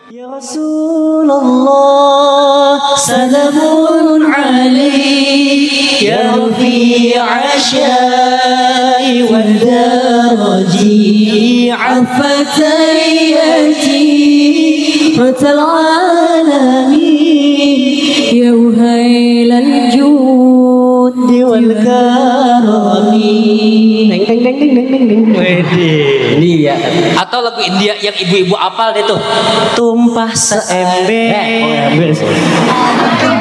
Ya Rasulullah, salamun alaik, ya rafi'a syai wal daraji, afatayati fatal alamin, ya uhailal judi wal karami. Deng deng deng deng deng deng. Ini ya. Atau lagu India yang ibu-ibu apal deh tuh. Tumpah seember. Ember sih.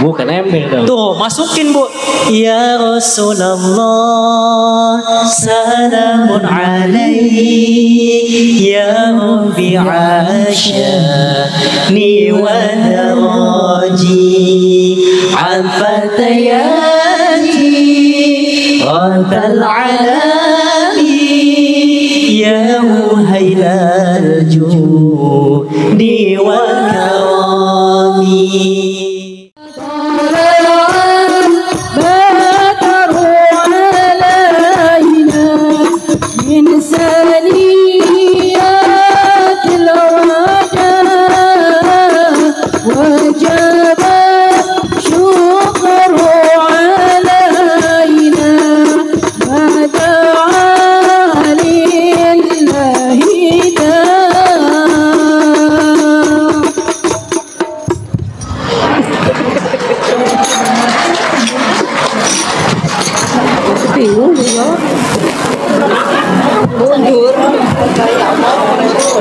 Bukan ember dong. Tuh masukin Bu. Ya Rasulullah, salamun alaik, ya rafi'a syani wa daraji, afatayati ratal alami, ya muhailal judi wal karami.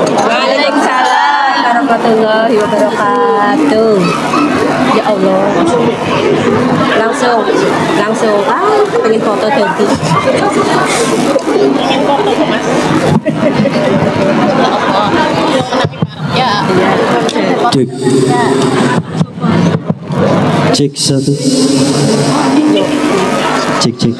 Waalaikumsalam warahmatullahi wabarakatuh. Ya Allah, langsung pengen foto dong. Cek satu. Cek.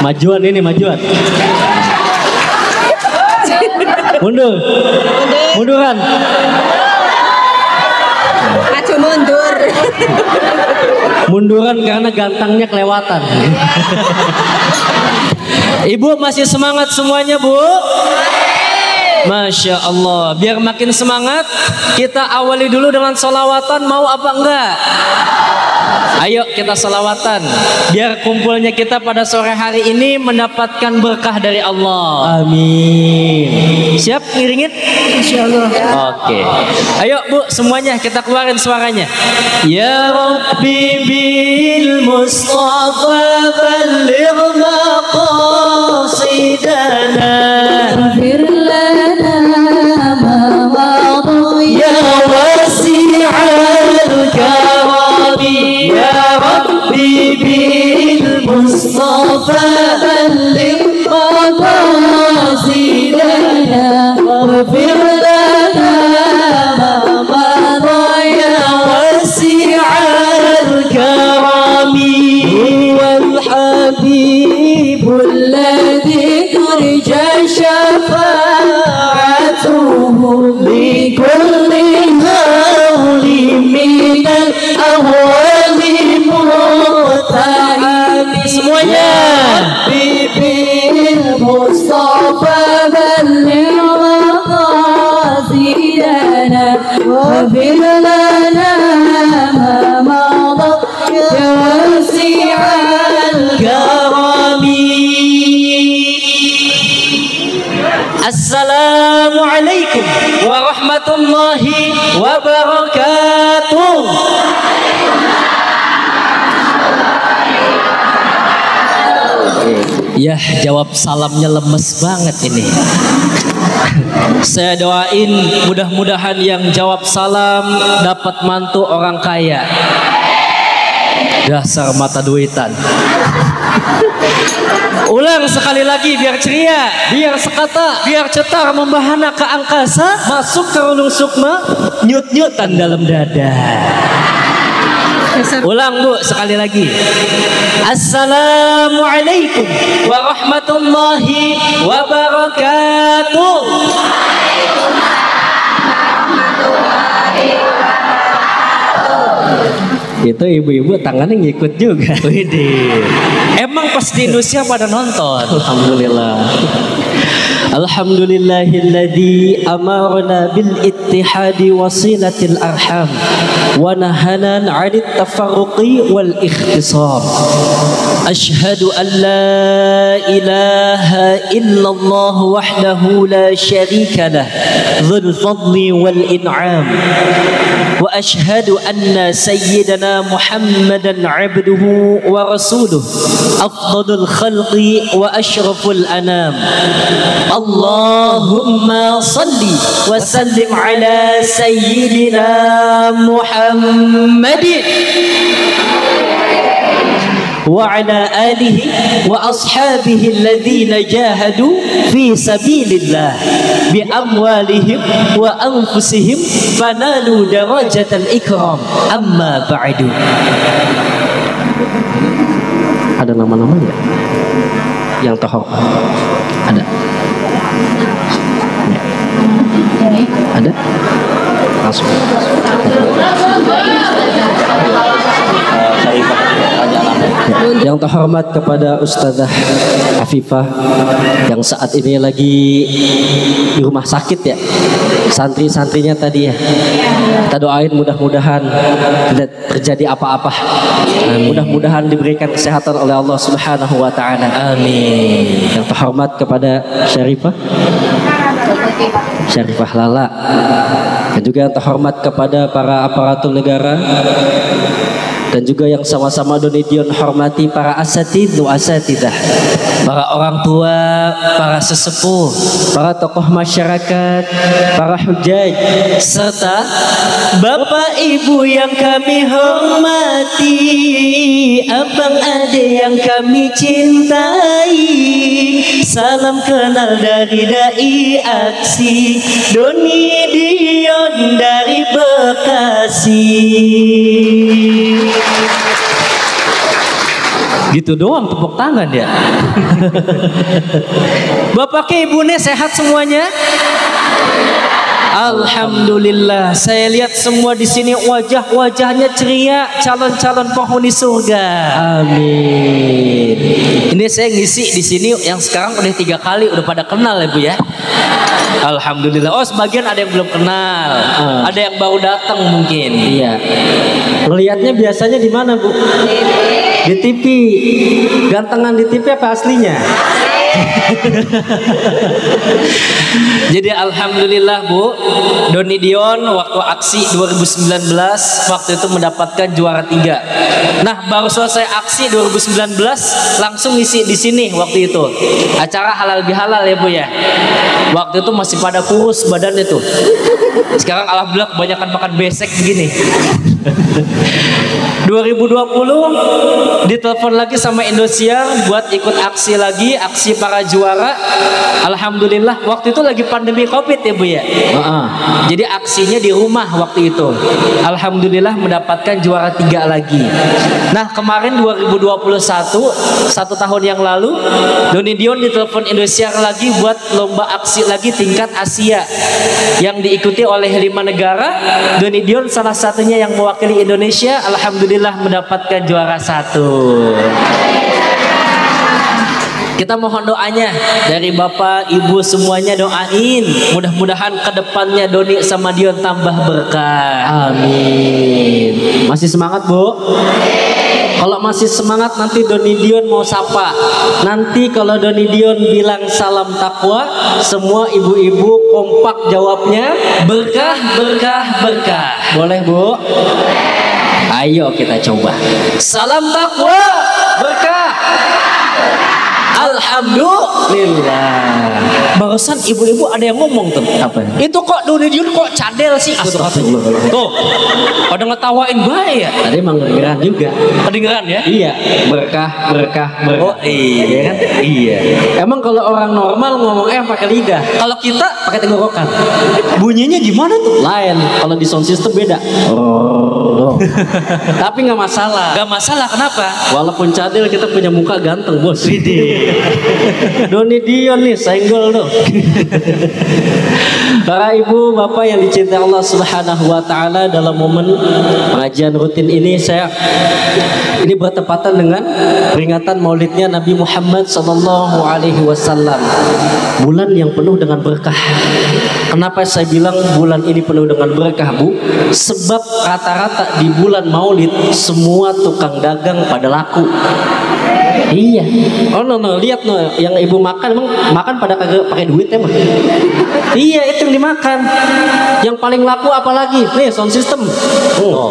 Majuan ini, majuan. Munduran. Maju mundur. Munduran karena gantangnya kelewatan. Ibu masih semangat semuanya, Bu? Masya Allah. Biar makin semangat, kita awali dulu dengan sholawatan. Mau apa enggak? Ayo kita sholawatan. Biar kumpulnya kita pada sore hari ini mendapatkan berkah dari Allah. Amin. Siap ngiringin? Insya Allah. Oke. Ayo Bu, semuanya kita keluarin suaranya. Ya Rabbi bil Mustafa balligh maqasidana. Ighfir lana ma madha ya wasi'al karami. Ya Rabbi bil Mustafa balligh maqasidana. Ighfir lana ma madha ya wasi'al karami. Huwal habibul ladzi turja syafa'atuhu bi kulli hawli minal awwali muta'ali. Semuanya. Bibil Mustafa balligh maqasidana wa bil lana ma madha ya wasi'al karami. Assalamualaikum warahmatullahi wabarakatuh. Ya, jawab salamnya lemes banget ini. Saya doain mudah-mudahan yang jawab salam dapat mantu orang kaya. Dasar mata duitan. Ulang sekali lagi biar ceria, biar sekata, biar cetar membahana ke angkasa, masuk ke relung sukma, nyut-nyutan dalam dada. Ulang Bu sekali lagi. Assalamualaikum warahmatullahi wabarakatuh. Itu ibu-ibu tangannya ngikut juga. Widih. Emang pas di Indonesia pada nonton. Alhamdulillah. Alhamdulillahilladzi amarna bil ittihadi wasilatil arham wa nahana 'anit tafarruqi wal ikhtisam. Ashhadu an la ilaha illallah wahdahu la syarika lah dzul fadli wal in'am wa ashhadu anna sayyidana Muhammadan 'abduhu wa rasuluh afdalul khalqi wa asyraful anam. Allahumma salli wa sallim ala sayyidina Muhammadin wa ala alihi wa ashabihi alladhina jahadu fi sabilillah bi amwalihim wa anfusihim fanalu darajatal ikram amma ba'du. Ada nama-nama ya yang terhormat? Ada? Ada? Langsung. Yang terhormat kepada Ustazah Afifah yang saat ini lagi di rumah sakit ya. Santri-santrinya tadi ya. Kita doain mudah-mudahan tidak terjadi apa-apa. Mudah-mudahan diberikan kesehatan oleh Allah Subhanahu wa taala. Amin. Yang terhormat kepada Syarifah Lala. Dan juga yang terhormat kepada para aparatur negara dan juga yang sama-sama Donidion hormati para asatid wa asatidah, para orang tua, para sesepuh, para tokoh masyarakat, para hujaj, serta bapak ibu yang kami hormati, abang ade yang kami cintai. Salam kenal dari dai aksi Donidion dari Bekasi. Gitu doang tepuk tangan ya. Bapak ibunya sehat semuanya? Alhamdulillah. Saya lihat semua di sini wajah-wajahnya ceria, calon-calon penghuni surga. Amin. Ini saya ngisi di sini yang sekarang udah 3 kali udah pada kenal ya Bu ya. Alhamdulillah. Oh sebagian ada yang belum kenal, ada yang baru datang mungkin. Iya. Ngelihatnya biasanya di mana Bu? Di TV. Gantengan di TV apa aslinya? Jadi alhamdulillah Bu, Donidion waktu aksi 2019 waktu itu mendapatkan juara 3. Nah baru selesai aksi 2019 langsung ngisi di sini waktu itu acara halal bihalal ya Bu ya. Waktu itu masih pada kurus badannya tuh. Sekarang alhamdulillah kebanyakan makan besek begini. 2020 ditelepon lagi sama Indosiar buat ikut aksi lagi, aksi para juara. Alhamdulillah waktu itu lagi pandemi Covid ya Bu ya. Jadi aksinya di rumah waktu itu. Alhamdulillah mendapatkan juara 3 lagi. Nah kemarin 2021 1 tahun yang lalu Donidion ditelepon Indosiar lagi buat lomba aksi lagi tingkat Asia yang diikuti oleh 5 negara. Donidion salah satunya yang mewakili Indonesia. Alhamdulillah mendapatkan juara 1. Kita mohon doanya dari Bapak Ibu semuanya, doain mudah-mudahan kedepannya Doni sama Dion tambah berkah. Amin. Masih semangat Bu? Kalau masih semangat nanti Donidion mau sapa. Nanti kalau Donidion bilang salam takwa, semua ibu-ibu kompak jawabnya berkah, berkah, berkah. Boleh Bu? Ayo kita coba. Salam takwa, berkah. Alhamdulillah. Barusan ibu-ibu ada yang ngomong tuh. Apa? Itu kok Donidion kok cadel sih? Tuh, pada ngetawain baik ya. Tadi emang kedengeran juga. Kedengeran ya? Iya. Berkah, berkah, berkah. Oh iya kan? Iya. Emang kalau orang normal ngomong pakai lidah. Kalau kita pakai tenggorokan. Bunyinya gimana tuh? Lain. Kalau di sound system beda. Oh. Tapi nggak masalah. Nggak masalah. Kenapa? Walaupun cadel kita punya muka ganteng bos. Donidion nih senggol tuh. Para ibu, bapak yang dicintai Allah Subhanahu wa taala, dalam momen pengajian rutin ini ini bertepatan dengan peringatan Maulidnya Nabi Muhammad sallallahu alaihi wasallam. Bulan yang penuh dengan berkah. Kenapa saya bilang bulan ini penuh dengan berkah, Bu? Sebab rata-rata di bulan Maulid semua tukang dagang pada laku. Iya. Oh no, lihat no, yang ibu makan emang makan pada kagak pakai duit emang. Iya, itu yang dimakan. Yang paling laku apalagi? Nih, sound system.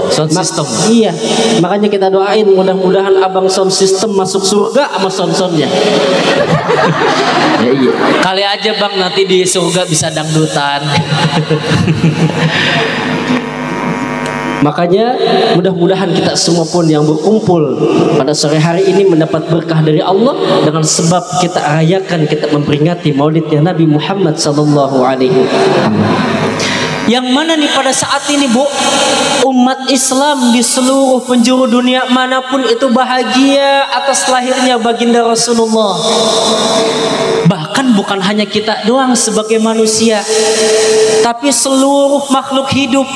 Sound system. Iya. Makanya kita doain mudah-mudahan abang sound system masuk surga sama sound-soundnya. Ya, iya. Kali aja bang nanti di surga bisa dangdutan. Makanya mudah-mudahan kita semua pun yang berkumpul pada sore hari ini mendapat berkah dari Allah dengan sebab kita rayakan, kita memperingati Maulidnya Nabi Muhammad sallallahu alaihi wasallam. Yang mana nih pada saat ini, Bu, umat Islam di seluruh penjuru dunia manapun itu bahagia atas lahirnya baginda Rasulullah. Bahkan bukan hanya kita doang sebagai manusia, tapi seluruh makhluk hidup,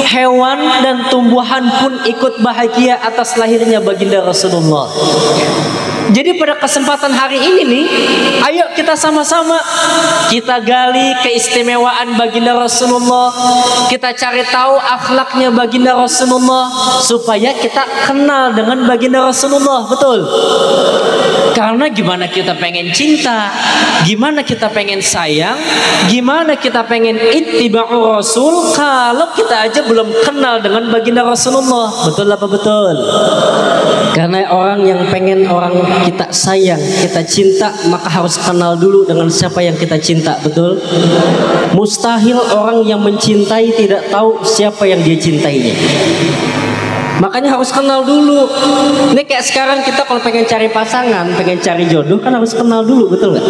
hewan dan tumbuhan pun ikut bahagia atas lahirnya baginda Rasulullah. Jadi pada kesempatan hari ini nih, ayo kita sama-sama kita gali keistimewaan baginda Rasulullah, kita cari tahu akhlaknya baginda Rasulullah supaya kita kenal dengan baginda Rasulullah, betul? Karena gimana kita pengen cinta, gimana kita pengen sayang, gimana kita pengen ittiba'u Rasul kalau kita aja belum kenal dengan baginda Rasulullah, betul apa betul? Karena orang yang pengen orang kita sayang, kita cinta, maka harus kenal dulu dengan siapa yang kita cinta, betul? Mustahil orang yang mencintai tidak tahu siapa yang dia cintainya. Makanya harus kenal dulu. Ini kayak sekarang kita kalau pengen cari pasangan, pengen cari jodoh kan harus kenal dulu, betul nggak?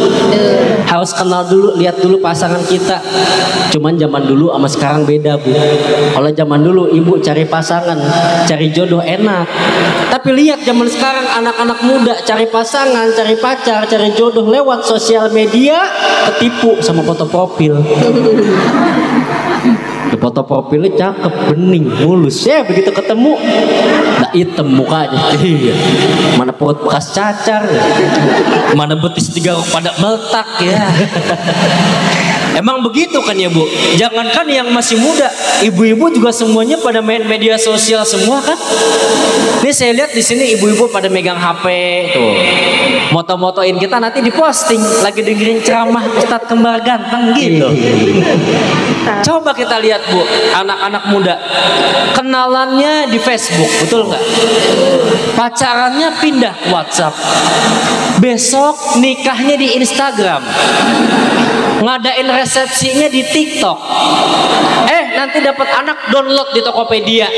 Harus kenal dulu, lihat dulu pasangan kita. Cuman zaman dulu sama sekarang beda, Bu. Kalau zaman dulu ibu cari pasangan, cari jodoh enak. Tapi lihat zaman sekarang anak-anak muda cari pasangan, cari pacar, cari jodoh lewat sosial media, ketipu sama foto profil. Di foto profilnya cakep, bening, mulus. Ya begitu ketemu, nggak hitam mukanya. Mana perut bekas cacar, mana betis tiga pada meletak ya. Emang begitu kan ya, Bu? Jangankan yang masih muda, ibu-ibu juga semuanya pada main media sosial semua kan? Ini saya lihat di sini ibu-ibu pada megang HP tuh. Moto-motoin kita nanti diposting lagi dengerin ceramah Ustadz Kembar Ganteng gitu. Coba kita lihat, Bu, anak-anak muda kenalannya di Facebook, betul nggak? Pacarannya pindah ke WhatsApp, besok nikahnya di Instagram, ngadain resepsinya di TikTok, nanti dapat anak download di Tokopedia.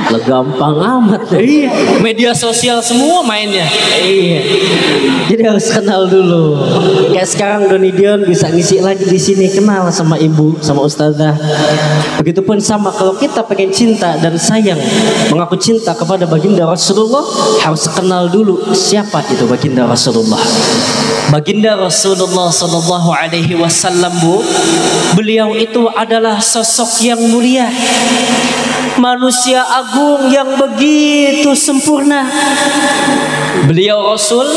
Lo gampang amat. Iya, media sosial semua mainnya. Iya. Jadi harus kenal dulu. Kayak sekarang Doni Dion bisa ngisi lagi di sini, kenal sama ibu, sama ustazah. Begitupun sama kalau kita pengen cinta dan sayang, mengaku cinta kepada baginda Rasulullah, harus kenal dulu siapa itu baginda Rasulullah. Baginda Rasulullah sallallahu alaihi wasallam, Bu, beliau itu adalah sosok yang mulia, manusia agung yang begitu sempurna. Beliau Rasul,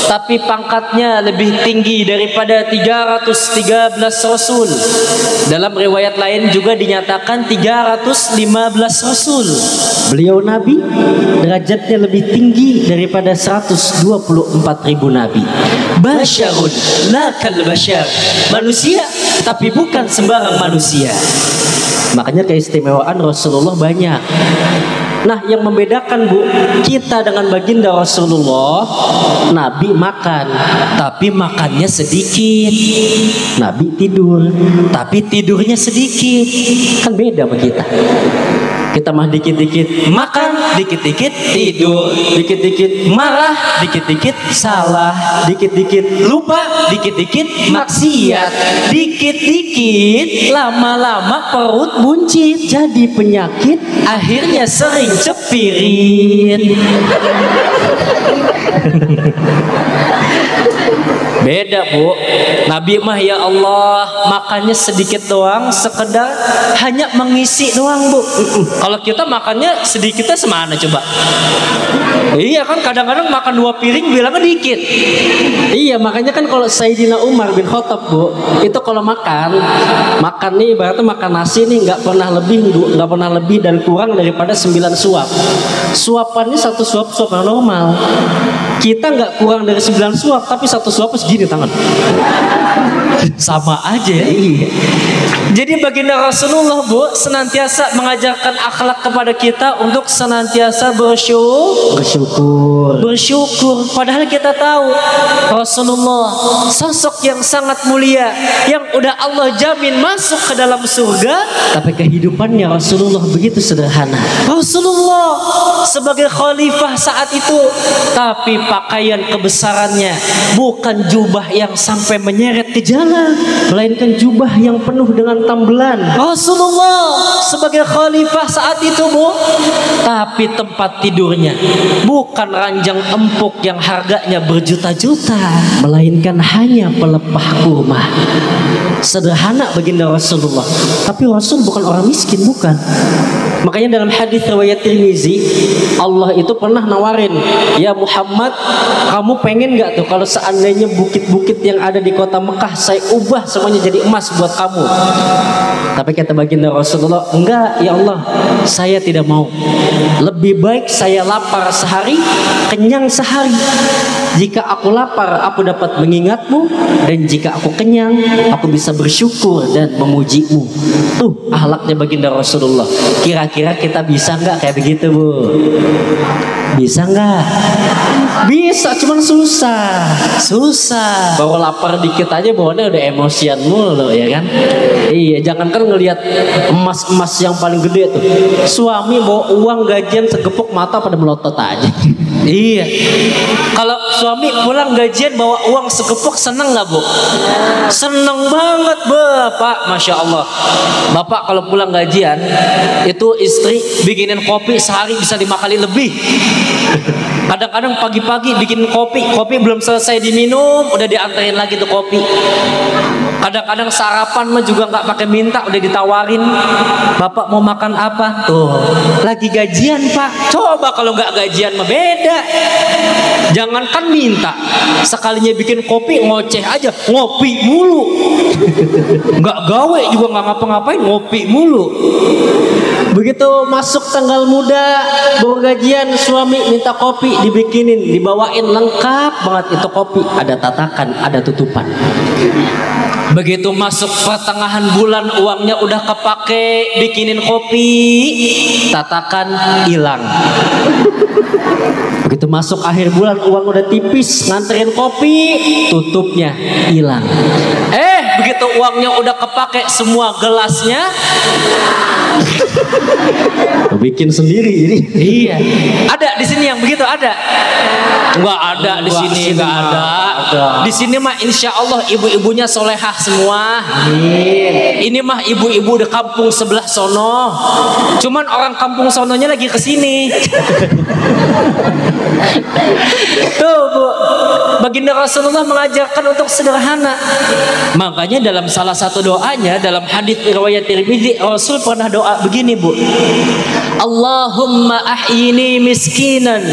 tapi pangkatnya lebih tinggi daripada 313 Rasul. Dalam riwayat lain juga dinyatakan 315 Rasul. Beliau Nabi, derajatnya lebih tinggi daripada 124.000 Nabi. Basyarun la kal basyar, manusia tapi bukan sembarang manusia. Makanya keistimewaan Rasulullah banyak. Nah, yang membedakan, Bu, kita dengan baginda Rasulullah, Nabi makan, tapi makannya sedikit. Nabi tidur, tapi tidurnya sedikit. kan beda sama kita. Kita mah dikit-dikit makan, dikit-dikit tidur, dikit-dikit marah, dikit-dikit salah, dikit-dikit lupa, dikit-dikit maksiat, dikit-dikit lama-lama perut buncit, jadi penyakit, akhirnya sering cepirit. Beda Bu. Nabi mah ya Allah makannya sedikit doang, sekedar hanya mengisi doang Bu. Kalau kita makannya sedikitnya semana coba? Iya kan kadang-kadang makan 2 piring bilangnya dikit. Iya makanya kan kalau Sayyidina Umar bin Khattab Bu, itu kalau makan nih ibaratnya makan nasi nih nggak pernah lebih dan kurang daripada 9 suap. Suapannya 1 suap yang normal. Kita nggak kurang dari 9 suap, tapi 1 suap segini tangan. Sama aja. Iya. Jadi baginda Rasulullah Bu senantiasa mengajarkan akhlak kepada kita untuk senantiasa bersyukur. Padahal kita tahu Rasulullah sosok yang sangat mulia yang udah Allah jamin masuk ke dalam surga, Tapi kehidupannya Rasulullah begitu sederhana. Rasulullah sebagai khalifah saat itu, tapi pakaian kebesarannya bukan jubah yang sampai menyeret ke jalan, Melainkan jubah yang penuh dengan tambelan. Rasulullah sebagai khalifah saat itu Bu, tapi tempat tidurnya bukan ranjang empuk yang harganya berjuta-juta, Melainkan hanya pelepah kurma. Sederhana baginda Rasulullah. Tapi Rasul bukan orang miskin, bukan. Makanya dalam hadis riwayat Tirmizi, Allah itu pernah nawarin, ya Muhammad, kamu pengen nggak tuh kalau seandainya bukit-bukit yang ada di kota Mekah saya ubah semuanya jadi emas buat kamu? Tapi kata baginda Rasulullah, enggak ya Allah, saya tidak mau. Lebih baik saya lapar sehari, kenyang sehari. Jika aku lapar, aku dapat mengingatmu, dan jika aku kenyang, aku bisa bersyukur dan memujimu. Tuh akhlaknya baginda Rasulullah. Kira-kira kita bisa nggak kayak begitu Bu? Bisa nggak? Bisa, cuman susah. Baru lapar dikit aja bawaannya udah emosian mulu ya kan? Iya, jangankan ngelihat emas-emas yang paling gede tuh. Suami bawa uang gajian segepok mata pada melotot aja. Iya. Kalau suami pulang gajian bawa uang segepok seneng nggak Bu? Seneng banget Bapak, Masya Allah. Bapak kalau pulang gajian itu istri bikinin kopi sehari bisa 5 kali lebih. Kadang-kadang pagi-pagi bikin kopi belum selesai diminum udah dianterin lagi tuh kopi. Kadang-kadang sarapan mah juga nggak pakai minta udah ditawarin. Bapak mau makan apa? Tuh lagi gajian Pak. Coba kalau nggak gajian mah beda. Jangankan minta, sekalinya bikin kopi ngoceh aja, ngopi mulu. Nggak gawe juga nggak ngapa-ngapain, ngopi mulu. Begitu masuk tanggal muda baru gajian, suami minta kopi dibikinin, dibawain lengkap banget itu kopi, ada tatakan, ada tutupan. Begitu masuk pertengahan bulan uangnya udah kepake bikinin kopi, tatakan hilang. Begitu masuk akhir bulan uang udah tipis, nganterin kopi, tutupnya hilang. Begitu uangnya udah kepake semua gelasnya, bikin sendiri ini. Iya. Ada di sini yang begitu ada? Enggak ada di sini, enggak ada. Di sini mah insya Allah ibu-ibunya solehah semua. Amin. Ini mah ibu-ibu di kampung sebelah sono. Cuman orang kampung sononya lagi kesini. Tuh Bu, baginda Rasulullah mengajarkan untuk sederhana. Makanya dalam salah satu doanya dalam hadits riwayat Tirmizi, Rasul pernah doa begini Bu, Allahumma ahyini miskinan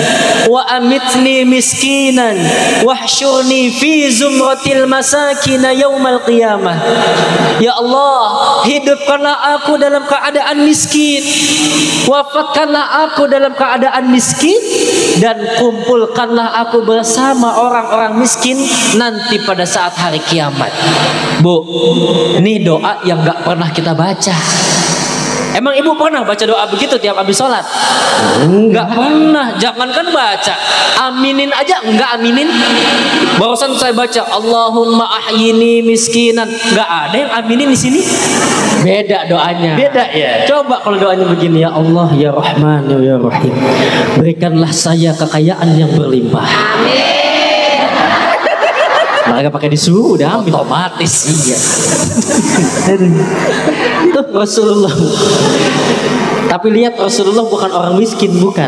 wa amitni miskinan wahsyurni fi zumratil masakin yaumal qiyamah. Ya Allah, hidupkanlah aku dalam keadaan miskin, wafatkanlah aku dalam keadaan miskin, dan kumpulkanlah aku bersama orang-orang miskin nanti pada saat hari kiamat. Bu, ini doa yang gak pernah kita baca. Emang ibu pernah baca doa begitu tiap habis sholat? Enggak pernah. Jangankan baca, aminin aja enggak aminin. Barusan saya baca Allahumma ahyini miskinan, enggak ada yang aminin di sini. Beda doanya. Beda ya. Coba kalau doanya begini, ya Allah ya Rahman ya Rahim, berikanlah saya kekayaan yang berlimpah. Amin. Mereka pakai disuruh udah ambil. Otomatis. Iya. Tuh Rasulullah. Tapi lihat Rasulullah bukan orang miskin, bukan.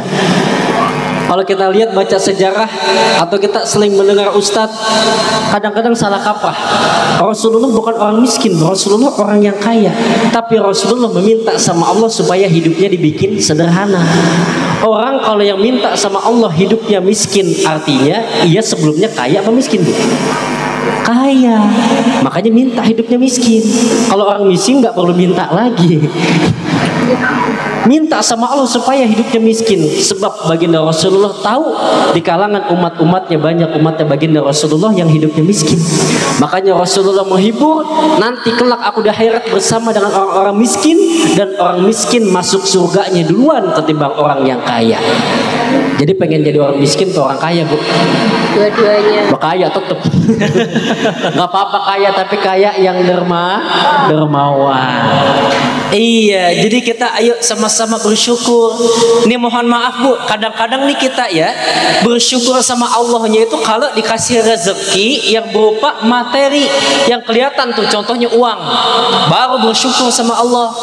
Kalau kita lihat baca sejarah atau kita sering mendengar ustadz, kadang-kadang salah kaprah. Rasulullah bukan orang miskin, Rasulullah orang yang kaya. Tapi Rasulullah meminta sama Allah supaya hidupnya dibikin sederhana. Orang kalau yang minta sama Allah hidupnya miskin, artinya ia sebelumnya kaya apa miskin, Bu? Kaya, makanya minta hidupnya miskin. Kalau orang miskin nggak perlu minta lagi. Minta sama Allah supaya hidupnya miskin. Sebab baginda Rasulullah tahu di kalangan umat-umatnya banyak umatnya baginda Rasulullah yang hidupnya miskin. Makanya Rasulullah menghibur, nanti kelak aku di akhirat bersama dengan orang-orang miskin, dan orang miskin masuk surganya duluan ketimbang orang yang kaya. Jadi pengen jadi orang miskin atau orang kaya, Bu? Dua-duanya. Kaya tetep. Gak apa-apa kaya, tapi kaya yang dermawan. Iya, jadi kita ayo sama-sama bersyukur. Ini mohon maaf, Bu, kadang-kadang nih kita ya bersyukur sama Allahnya itu kalau dikasih rezeki yang berupa materi yang kelihatan tuh, contohnya uang, baru bersyukur sama Allah.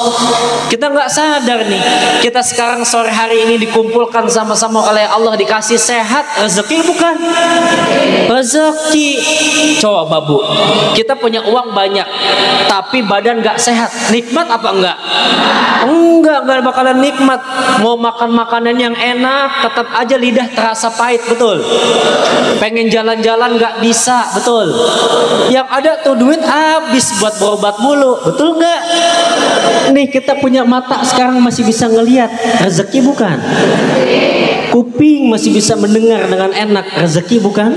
Kita nggak sadar nih, kita sekarang sore hari ini dikumpulkan sama-sama oleh Allah, dikasih sehat, rezeki bukan? Rezeki. Coba, Bu, kita punya uang banyak tapi badan nggak sehat, nikmat apa enggak? Enggak bakalan nikmat. Mau makan makanan yang enak, tetap aja lidah terasa pahit, betul. Pengen jalan-jalan nggak bisa, betul. Yang ada tuh duit habis buat berobat mulu, betul nggak? Nih kita punya mata sekarang masih bisa ngelihat, rezeki bukan? Kuping masih bisa mendengar dengan enak, rezeki bukan?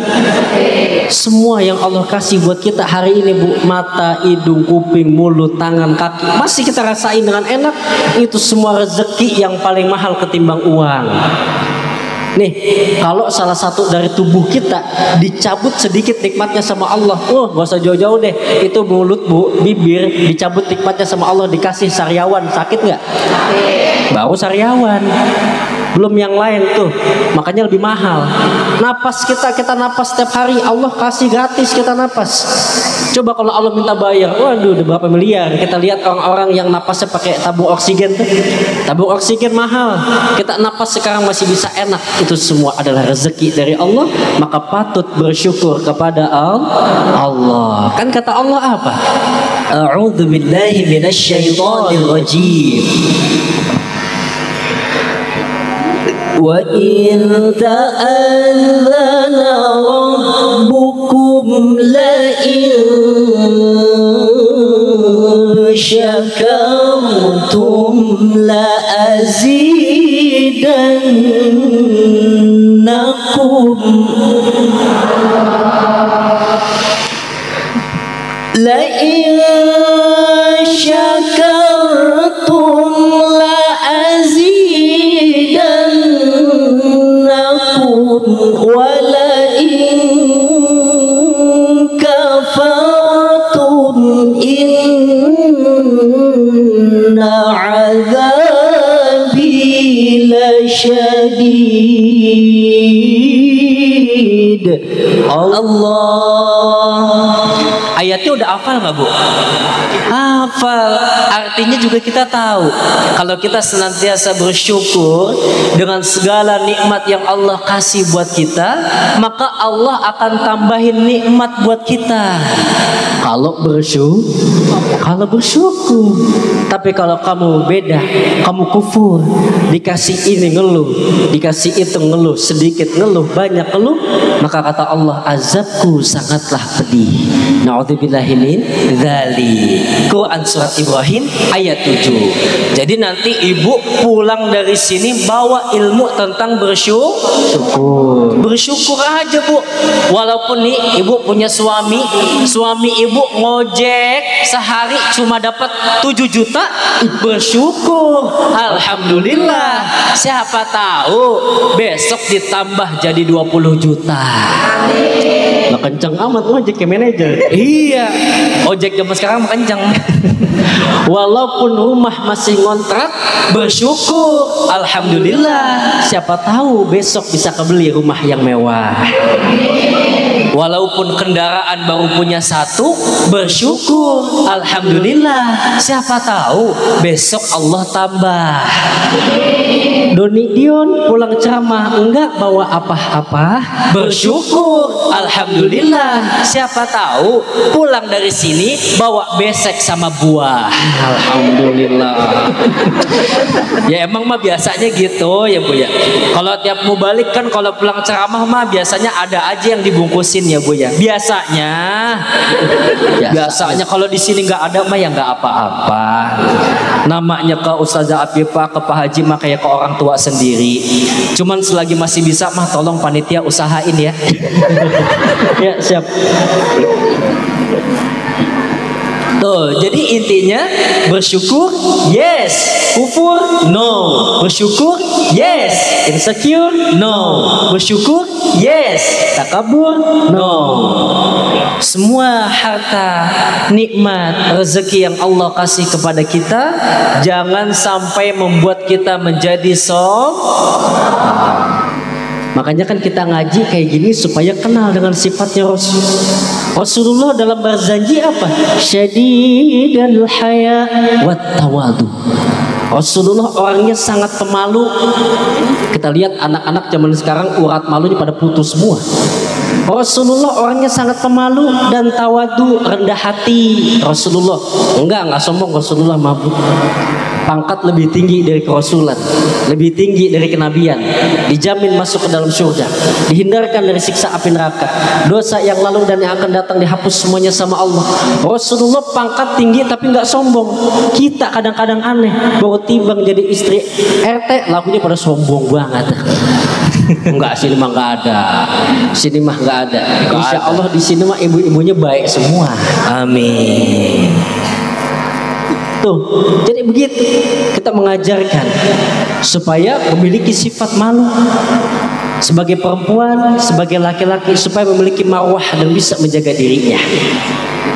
Semua yang Allah kasih buat kita hari ini, Bu, mata, hidung, kuping, mulut, tangan, kaki, masih kita rasain dengan enak. Itu semua rezeki yang paling mahal ketimbang uang. Nih, kalau salah satu dari tubuh kita dicabut sedikit nikmatnya sama Allah, gak usah jauh-jauh deh, itu mulut, Bu, bibir, dicabut nikmatnya sama Allah, dikasih sariawan, sakit nggak? Baru sariawan, belum yang lain tuh, makanya lebih mahal. Napas kita napas setiap hari, Allah kasih gratis kita napas. Coba kalau Allah minta bayar, waduh, udah berapa miliar. Kita lihat orang-orang yang napasnya pakai tabung oksigen tuh, tabung oksigen mahal. Kita napas sekarang masih bisa enak. Itu semua adalah rezeki dari Allah, maka patut bersyukur kepada Allah. Kan kata Allah apa? A'udzu billahi minasyaitonir rajim. وَإِن تَأَذَّنَ رَبُّكُمْ لَئِن شَكَرْتُمْ لَأَزِيدَنَّكُمْ لَئِن شَكَرْتُمْ وَلَئِن كَفَرْتُمْ إِنَّ عَذَابِي لَشَدِيدٌ. Allah. Ayatnya udah hafal nggak, Bu? Hafal. Artinya juga kita tahu kalau kita senantiasa bersyukur dengan segala nikmat yang Allah kasih buat kita, maka Allah akan tambahin nikmat buat kita. Kalau bersyukur. Tapi kalau kamu beda, kamu kufur, dikasih ini ngeluh, dikasih itu ngeluh, sedikit ngeluh, banyak ngeluh, maka kata Allah, azabku sangatlah pedih. Na'udzubillahi min dzalik. Quran surat Ibrahim ayat 7. Jadi nanti ibu pulang dari sini bawa ilmu tentang bersyukur. Bersyukur aja, Bu. Walaupun nih ibu punya suami ibu ngojek sehari cuma dapat 7 juta, bersyukur. Alhamdulillah. Siapa tahu besok ditambah jadi 20 juta. Lah kenceng amat ojek ke manajer. Iya, ojek zaman sekarang kenceng. Walaupun rumah masih ngontrak, bersyukur. Alhamdulillah. Siapa tahu besok bisa kebeli rumah yang mewah. Walaupun kendaraan baru punya satu, bersyukur, alhamdulillah. Siapa tahu besok Allah tambah. Doni Dion pulang ceramah enggak bawa apa-apa, bersyukur, alhamdulillah. Siapa tahu pulang dari sini bawa besek sama buah, alhamdulillah. Ya emang mah biasanya gitu ya Bu ya. Kalau tiap mau balik kan kalau pulang ceramah mah biasanya ada aja yang dibungkusin ya Bu ya. Biasanya kalau di sini nggak ada mah ya nggak apa-apa. Namanya ke Ustazah Afifah, ke Pak Haji mah kayak ke orang tua sendiri. Cuman selagi masih bisa mah tolong panitia usahain ya. Ya siap. Tuh, jadi intinya bersyukur yes, kufur no, bersyukur yes, insecure no, bersyukur yes, takabur no. Semua harta, nikmat, rezeki yang Allah kasih kepada kita jangan sampai membuat kita menjadi sombong. Makanya kan kita ngaji kayak gini supaya kenal dengan sifatnya Rasul. Rasulullah dalam berjanji apa? Syadidul haya wat tawadu. Rasulullah orangnya sangat pemalu. Kita lihat anak-anak zaman sekarang urat malunya pada putus semua. Rasulullah orangnya sangat pemalu dan tawadu, rendah hati. Rasulullah enggak sombong. Rasulullah mabuk. Pangkat lebih tinggi dari kerasulan, lebih tinggi dari kenabian, dijamin masuk ke dalam surga, dihindarkan dari siksa api neraka, dosa yang lalu dan yang akan datang dihapus semuanya sama Allah. Rasulullah pangkat tinggi tapi nggak sombong. Kita kadang-kadang aneh, baru timbang jadi istri RT lagunya pada sombong banget. Enggak, sini mah nggak ada, sini mah nggak ada. Insya Allah di sini mah ibu-ibunya baik semua. Amin. Tuh, jadi begitu kita mengajarkan supaya memiliki sifat malu sebagai perempuan, sebagai laki-laki, supaya memiliki marwah dan bisa menjaga dirinya.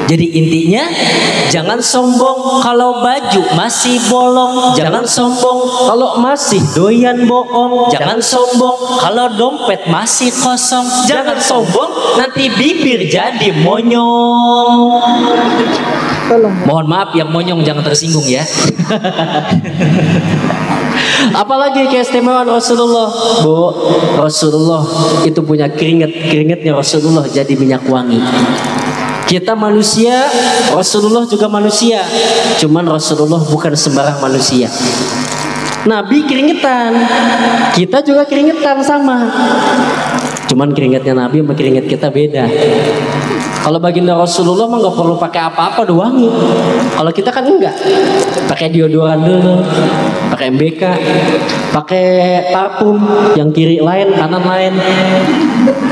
Jadi intinya jangan sombong kalau baju masih bolong, jangan sombong kalau masih doyan bohong, jangan sombong kalau dompet masih kosong, jangan sombong nanti bibir jadi monyong. Mohon maaf yang monyong jangan tersinggung ya. Apalagi keistimewaan Rasulullah, Bu. Rasulullah itu punya keringatnya Rasulullah jadi minyak wangi. Kita manusia, Rasulullah juga manusia. Cuman Rasulullah bukan sembarang manusia. Nabi keringetan, kita juga keringetan sama. Cuman keringatnya Nabi sama keringat kita beda. Kalau baginda Rasulullah mah nggak perlu pakai apa-apa udah wangi. Kalau kita kan enggak, pakai deodoran dulu, pakai MBK, pakai parfum yang kiri lain kanan lain.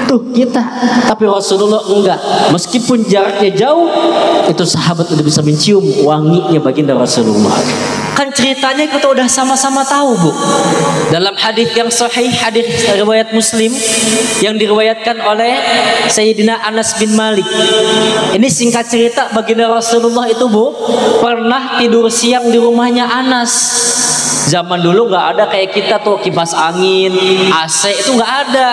Tuh kita, tapi Rasulullah enggak. Meskipun jaraknya jauh, itu sahabat udah bisa mencium wanginya baginda Rasulullah. Kan ceritanya kita udah sama-sama tahu, Bu. Dalam hadis yang sahih, hadis riwayat Muslim yang diriwayatkan oleh Sayyidina Anas bin Malik. Ini singkat cerita, baginda Rasulullah itu, Bu, pernah tidur siang di rumahnya Anas. Zaman dulu nggak ada kayak kita tuh kipas angin, AC itu nggak ada.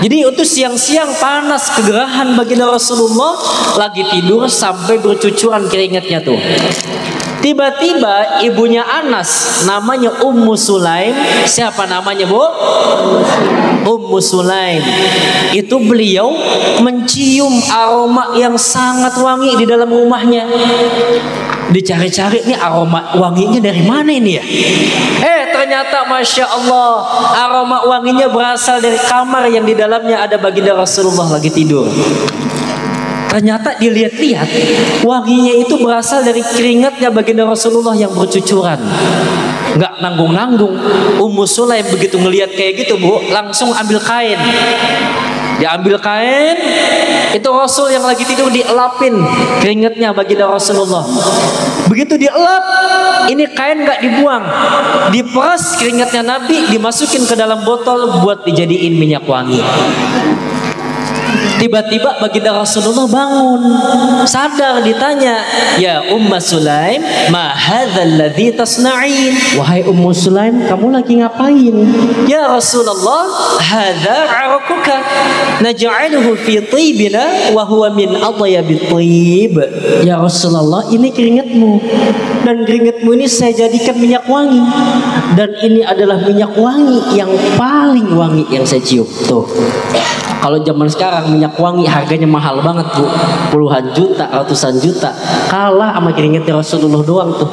Jadi itu siang-siang panas, kegerahan baginda Rasulullah lagi tidur sampai bercucuran keringatnya tuh. Tiba-tiba ibunya Anas namanya Ummu Sulaim. Siapa namanya, Bu? Ummu Sulaim. Itu beliau mencium aroma yang sangat wangi di dalam rumahnya. Dicari-cari nih aroma wanginya dari mana ini ya? Ternyata Masya Allah aroma wanginya berasal dari kamar yang di dalamnya ada baginda Rasulullah lagi tidur. Ternyata dilihat-lihat wanginya itu berasal dari keringatnya baginda Rasulullah yang bercucuran. Nggak nanggung-nanggung. Ummu Sulaim begitu ngelihat kayak gitu, Bu, langsung ambil kain. Diambil kain, itu Rasul yang lagi tidur dielapin keringatnya baginda Rasulullah. Begitu dielap, ini kain nggak dibuang, diperas keringatnya Nabi, dimasukin ke dalam botol buat dijadiin minyak wangi. Tiba-tiba baginda Rasulullah bangun, sadar, ditanya, "Ya Umma Sulaim, ma hadzal ladzi tasna'in?" Wahai Ummu Sulaim, kamu lagi ngapain? Ya Rasulullah, hadza 'araquka naj'aluhu fi tibina wa huwa min atyabit tib. Ya Rasulullah, ini keringatmu, dan keringatmu ini saya jadikan minyak wangi, dan ini adalah minyak wangi yang paling wangi yang saya cium. Tuh, kalau zaman sekarang minyak wangi harganya mahal banget bu, puluhan juta, ratusan juta, kalah sama keringetnya Rasulullah doang tuh.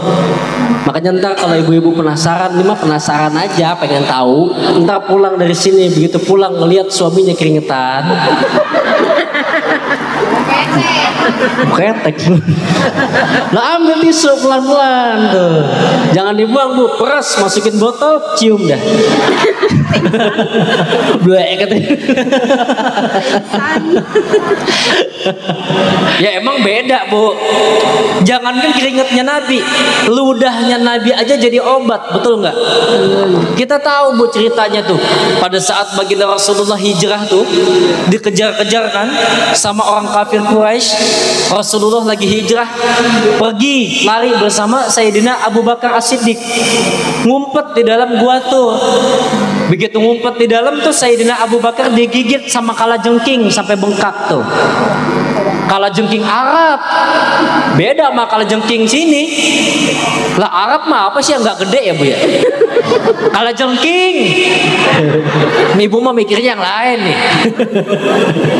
Makanya ntar kalau ibu-ibu penasaran, ini mah penasaran aja, pengen tahu, ntar pulang dari sini, begitu pulang ngelihat suaminya keringetan, ketek, lah ambil tisu pelan-pelan tuh, jangan dibuang bu, peras, masukin botol, cium dah. Blek katanya. Ya emang beda bu. Jangankan keringatnya Nabi, ludahnya Nabi aja jadi obat, betul nggak? Kita tahu bu ceritanya tuh, pada saat baginda Rasulullah hijrah tuh, dikejar-kejar kan sama orang kafir Quraisy. Rasulullah lagi hijrah, pergi lari bersama Sayyidina Abu Bakar As-Siddiq, ngumpet di dalam gua tuh. Begitu ngumpet di dalam tuh, Sayyidina Abu Bakar digigit sama kalajengking sampai bengkak tuh. Kalajengking Arab beda sama kalajengking sini. Lah Arab mah apa sih yang nggak gede ya bu ya? Kalajengking. Ibu mah mikirnya yang lain nih.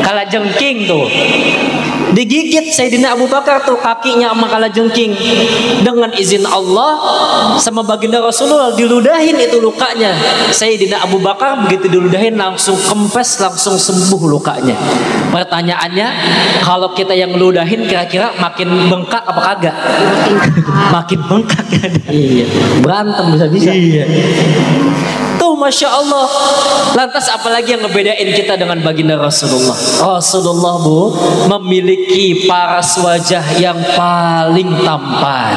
Kalajengking tuh digigit Sayyidina Abu Bakar tuh kakinya sama kalajengking. Dengan izin Allah sama baginda Rasulullah diludahin itu lukanya. Sayyidina Abu Bakar begitu diludahin langsung kempes, langsung sembuh lukanya. Pertanyaannya, kalau kita yang ngeludahin kira-kira makin bengkak apa kagak? Makin bengkak ya. Iya. Berantem bisa-bisa. Iya. Tuh Masya Allah. Lantas apalagi yang ngebedain kita dengan baginda Rasulullah? Rasulullah bu memiliki paras wajah yang paling tampan.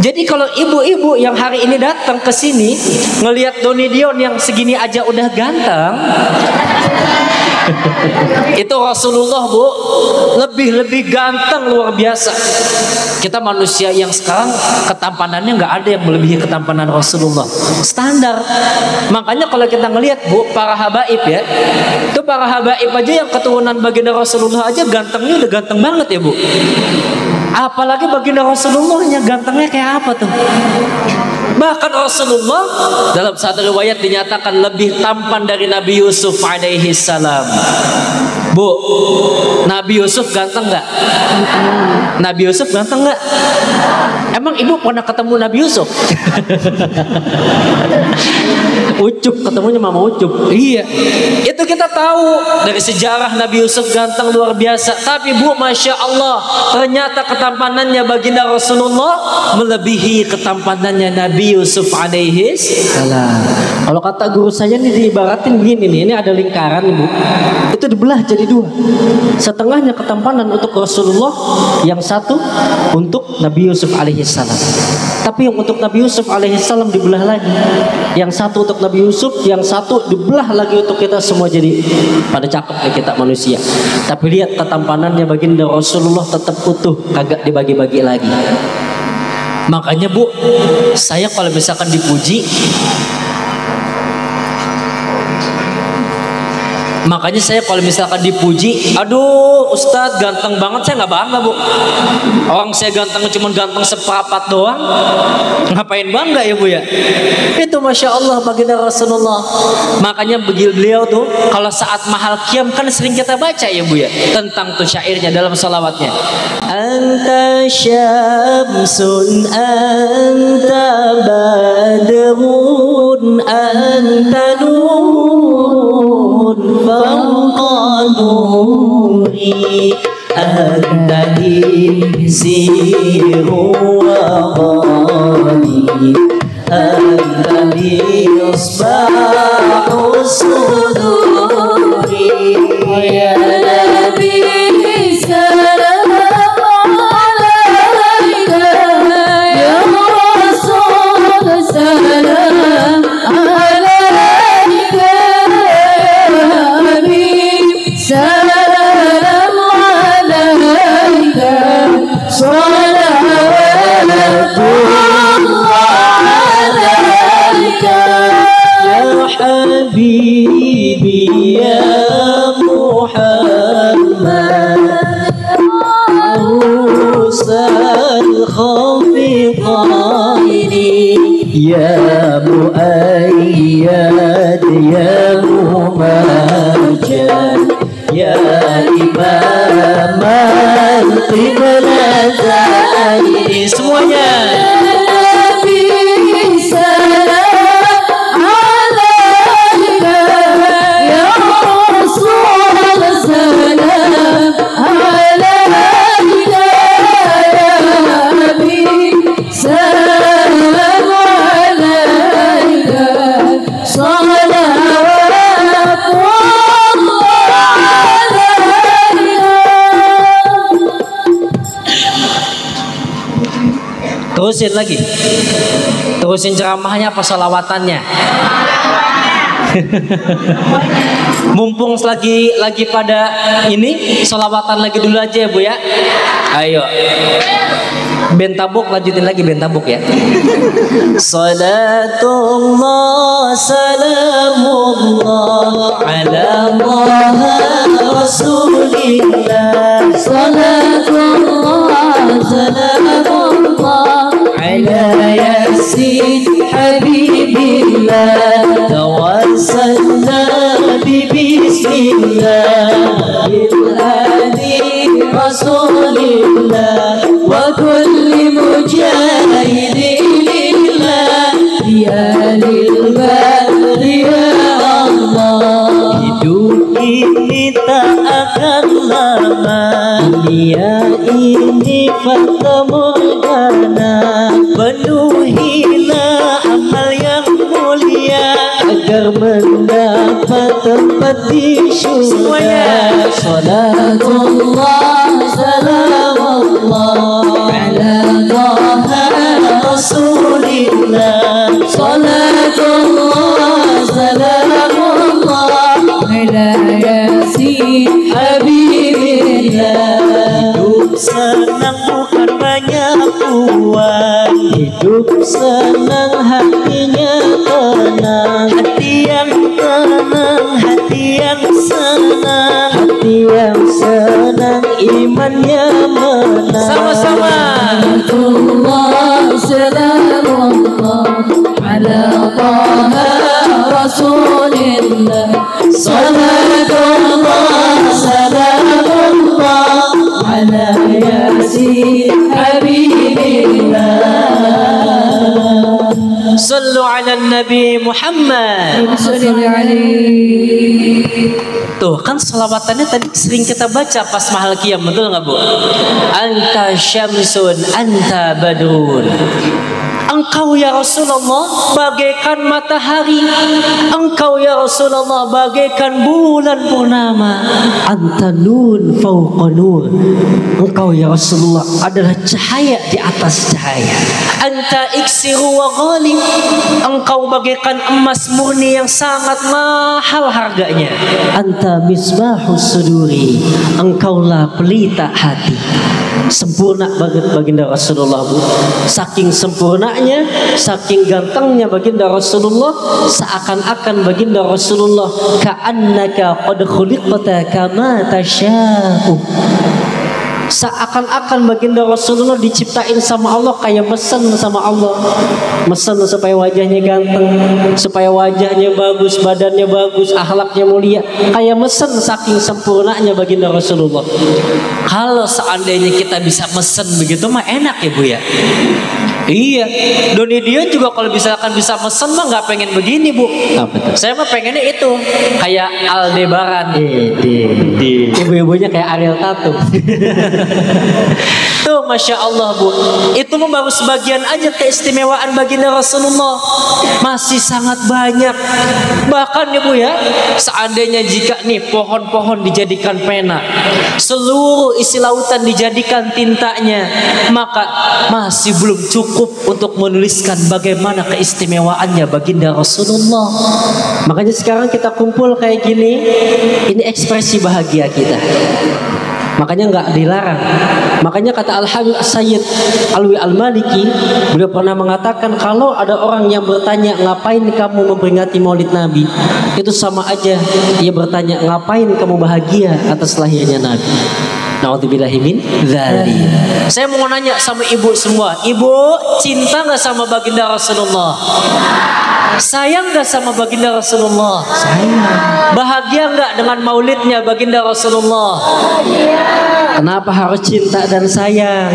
Jadi kalau ibu-ibu yang hari ini datang ke sini ngelihat Doni Dion yang segini aja udah ganteng, itu Rasulullah bu lebih ganteng luar biasa. Kita manusia yang sekarang ketampanannya nggak ada yang melebihi ketampanan Rasulullah, standar. Makanya kalau kita ngelihat bu para habaib ya, itu para habaib aja yang keturunan baginda Rasulullah aja gantengnya udah ganteng banget ya bu. Apalagi baginda Rasulullahnya gantengnya kayak apa tuh? Bahkan Rasulullah dalam satu riwayat dinyatakan lebih tampan dari Nabi Yusuf alaihi salam. Bu, Nabi Yusuf ganteng nggak? Nabi Yusuf ganteng nggak? Emang ibu pernah ketemu Nabi Yusuf? Ucup, ketemunya Mama Ucup. Iya, itu kita tahu dari sejarah Nabi Yusuf ganteng luar biasa. Tapi bu, Masya Allah, ternyata ketampanannya baginda Rasulullah melebihi ketampanannya Nabi Yusuf alaihi salam. Kalau kata guru saya nih diibaratin begini nih, ini ada lingkaran ibu, itu dibelah jadi dua. Setengahnya ketampanan untuk Rasulullah, yang satu untuk Nabi Yusuf alaihi salam. Tapi yang untuk Nabi Yusuf alaihi salam dibelah lagi. Yang satu untuk Nabi Yusuf, yang satu dibelah lagi untuk kita semua. Jadi pada cakep nih kita manusia. Tapi lihat ketampanannya baginda Rasulullah tetap utuh, kagak dibagi-bagi lagi. Makanya bu, saya kalau misalkan dipuji, makanya saya kalau misalkan dipuji, aduh Ustadz ganteng banget, saya nggak bangga bu. Orang saya ganteng cuma ganteng seperempat doang, ngapain bangga ya bu ya? Itu Masya Allah baginda Rasulullah. Makanya beliau tuh kalau saat mahal qiyam kan sering kita baca ya bu ya, tentang tuh syairnya dalam salawatnya. Anta syamsun anta badrun anta nur fawqa nuri anta insiru wa ghani anta misbahu suduri ya Nabi salam alaika ya Rasul salam alaika imaman qiblataini. Semuanya. Terusin lagi. Terusin ceramahnya apa selawatannya? Mumpung lagi pada ini, selawatan lagi dulu aja ya Bu ya. Ayo. Bentabuk, lanjutin lagi bentabuk ya. Salatullah salamullah ala Rasulillah. Salatullah salamullah ala yasin habibillah. Tawassalna bismillah bilhadi Rasulillah wa kulli mujahidin lillah ya lillah ya Allah. Hidup ini tak akan lama, dunia ini fata morgana. Penuhilah amal yang mulia agar mendapat tempat di surga. Salatullah salamullah ala Taha Rasulillah. Salatullah salamullah ala Yasin Habibillah. Hidup senang bukan banyak uang, hidup senang hatinya tenang. Hati yang tenang, hati yang senang, hati yang senang imannya menang. Sama-sama. Salatullah salamullah ala Taha Rasulillah. Salatullah salamullah ala Yasin Habibillah. Sallu ala Nabi Muhammad. Tuh kan selawatannya tadi sering kita baca pas mahal qiyam, betul nggak Bu? Anta syamsun anta badrun. Engkau ya Rasulullah bagaikan matahari, engkau ya Rasulullah bagaikan bulan purnama. Anta nun fauqa nur. Engkau ya Rasulullah adalah cahaya di atas cahaya. Anta iksiru wa ghali. Engkau bagaikan emas murni yang sangat mahal harganya. Anta misbahus suduri. Engkaulah pelita hati. Sempurna banget baginda Rasulullah Bu. Saking sempurnanya, saking gantengnya baginda Rasulullah, seakan-akan baginda Rasulullah ka'annaka qad khuliqta kama tasya'u. Seakan-akan baginda Rasulullah diciptain sama Allah kayak mesen sama Allah. Mesen supaya wajahnya ganteng, supaya wajahnya bagus, badannya bagus, akhlaknya mulia. Kayak mesen saking sempurnanya baginda Rasulullah. Kalau seandainya kita bisa mesen begitu mah enak ya Bu ya. Iya, Doni Dion juga kalau misalkan bisa mesen mah nggak pengen begini Bu. Saya mah pengennya itu kayak Aldebaran. Ibu-ibunya kayak Ariel Tatum. Tuh Masya Allah Bu. Itu mah baru sebagian aja keistimewaan baginda Rasulullah. Masih sangat banyak. Bahkan ya Bu ya, seandainya jika nih pohon-pohon dijadikan pena, seluruh isi lautan dijadikan tintanya, maka masih belum cukup untuk menuliskan bagaimana keistimewaannya baginda Rasulullah. Makanya sekarang kita kumpul kayak gini, ini ekspresi bahagia kita. Makanya nggak dilarang. Makanya kata Al-Habib Sayyid Alwi Al-Maliki, beliau pernah mengatakan kalau ada orang yang bertanya ngapain kamu memperingati Maulid Nabi, itu sama aja dia bertanya ngapain kamu bahagia atas lahirnya Nabi. Nauzubillahi min dzalik. Saya mau nanya sama ibu semua, ibu cinta nggak sama baginda Rasulullah? Sayang gak sama baginda Rasulullah? Sayang. Bahagia gak dengan maulidnya baginda Rasulullah? Kenapa harus cinta dan sayang?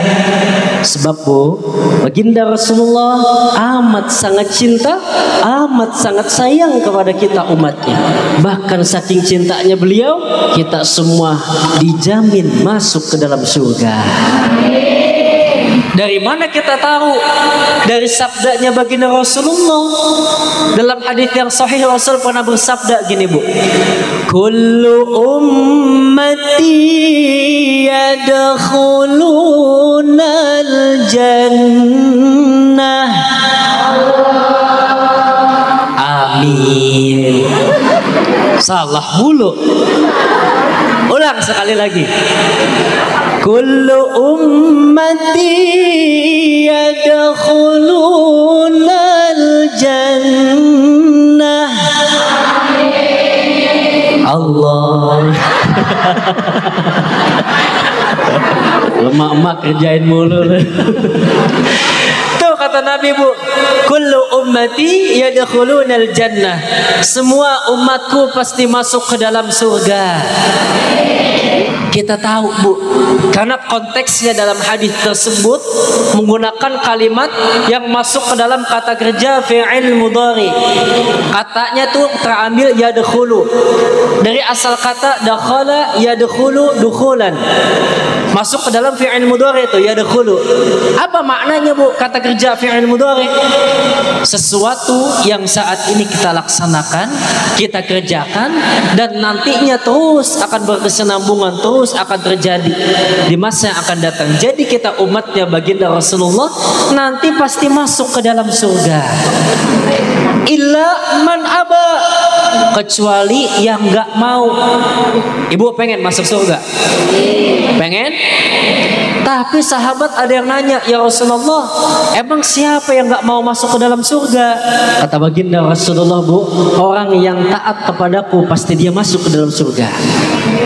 Sebab Bu, baginda Rasulullah amat sangat cinta, amat sangat sayang kepada kita umatnya. Bahkan saking cintanya beliau, kita semua dijamin masuk ke dalam surga. Dari mana kita tahu? Dari sabdanya baginda Rasulullah. Dalam hadis yang sahih Rasul pernah bersabda gini Bu, kullu ummati yadkhulunal jannah. Amin. Salah mulu. Ulang sekali lagi. Kullu ummati yadkhulunal jannah. Allah. Lemak-emak kerjain mulu. Tuh kata Nabi Bu, kullu ummati yadkhulunal jannah. Semua umatku pasti masuk ke dalam surga. Kita tahu Bu, karena konteksnya dalam hadis tersebut menggunakan kalimat yang masuk ke dalam kata kerja fi'il mudhari. Katanya tuh terambil yadkhulu dari asal kata dakhala yadkhulu dukhulan. Masuk ke dalam fi'il mudhari itu yadkhulu. Apa maknanya Bu kata kerja fi'il mudhari? Sesuatu yang saat ini kita laksanakan, kita kerjakan, dan nantinya terus akan berkesinambungan, terus akan terjadi di masa yang akan datang. Jadi kita umatnya baginda Rasulullah nanti pasti masuk ke dalam surga. Illa man aba, kecuali yang nggak mau. Ibu pengen masuk surga? Pengen? Tapi sahabat ada yang nanya, ya Rasulullah, emang siapa yang nggak mau masuk ke dalam surga? Kata baginda Rasulullah Bu, orang yang taat kepadaku pasti dia masuk ke dalam surga.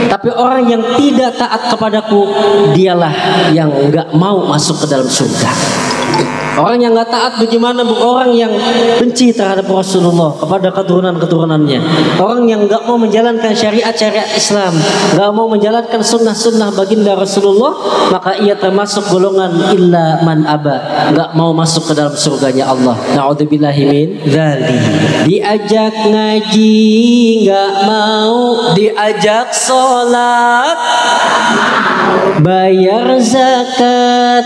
Tapi orang yang tidak taat kepadaku, dialah yang nggak mau masuk ke dalam surga. Orang yang nggak taat bagaimana Bu? Orang yang benci terhadap Rasulullah kepada keturunan-keturunannya. Orang yang nggak mau menjalankan syariat-syariat Islam, nggak mau menjalankan sunnah-sunnah baginda Rasulullah, maka ia termasuk golongan illa man aba, nggak mau masuk ke dalam surganya Allah. Na'udzubillahi min dzalik. Diajak ngaji nggak mau, diajak sholat, bayar zakat,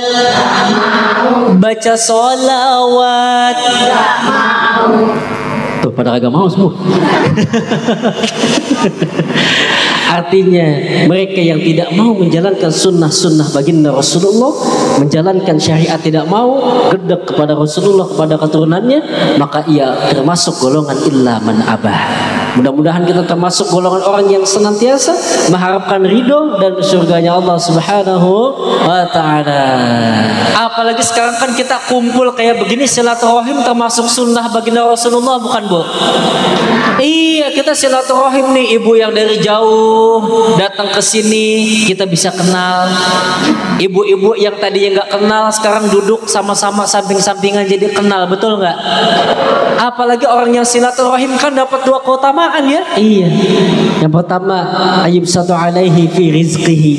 baca sholawat, tuh pada kagak mau semua. Artinya mereka yang tidak mau menjalankan sunnah-sunnah baginda Rasulullah, menjalankan syariat, tidak mau gedek kepada Rasulullah, kepada keturunannya, maka ia termasuk golongan illa man abah. Mudah-mudahan kita termasuk golongan orang yang senantiasa mengharapkan ridho dan surganya Allah Subhanahu wa ta'ala. Apalagi sekarang kan kita kumpul kayak begini, silaturahim termasuk sunnah baginda Rasulullah, bukan Bu? Iya, kita silaturahim nih, ibu yang dari jauh datang ke sini kita bisa kenal. Ibu-ibu yang tadinya nggak kenal sekarang duduk sama-sama samping-sampingan jadi kenal, betul nggak? Apalagi orang yang silaturahim kan dapat dua keutamaan ya. Iya. Yang pertama, ayyubsatu alaihi fi rizqihi.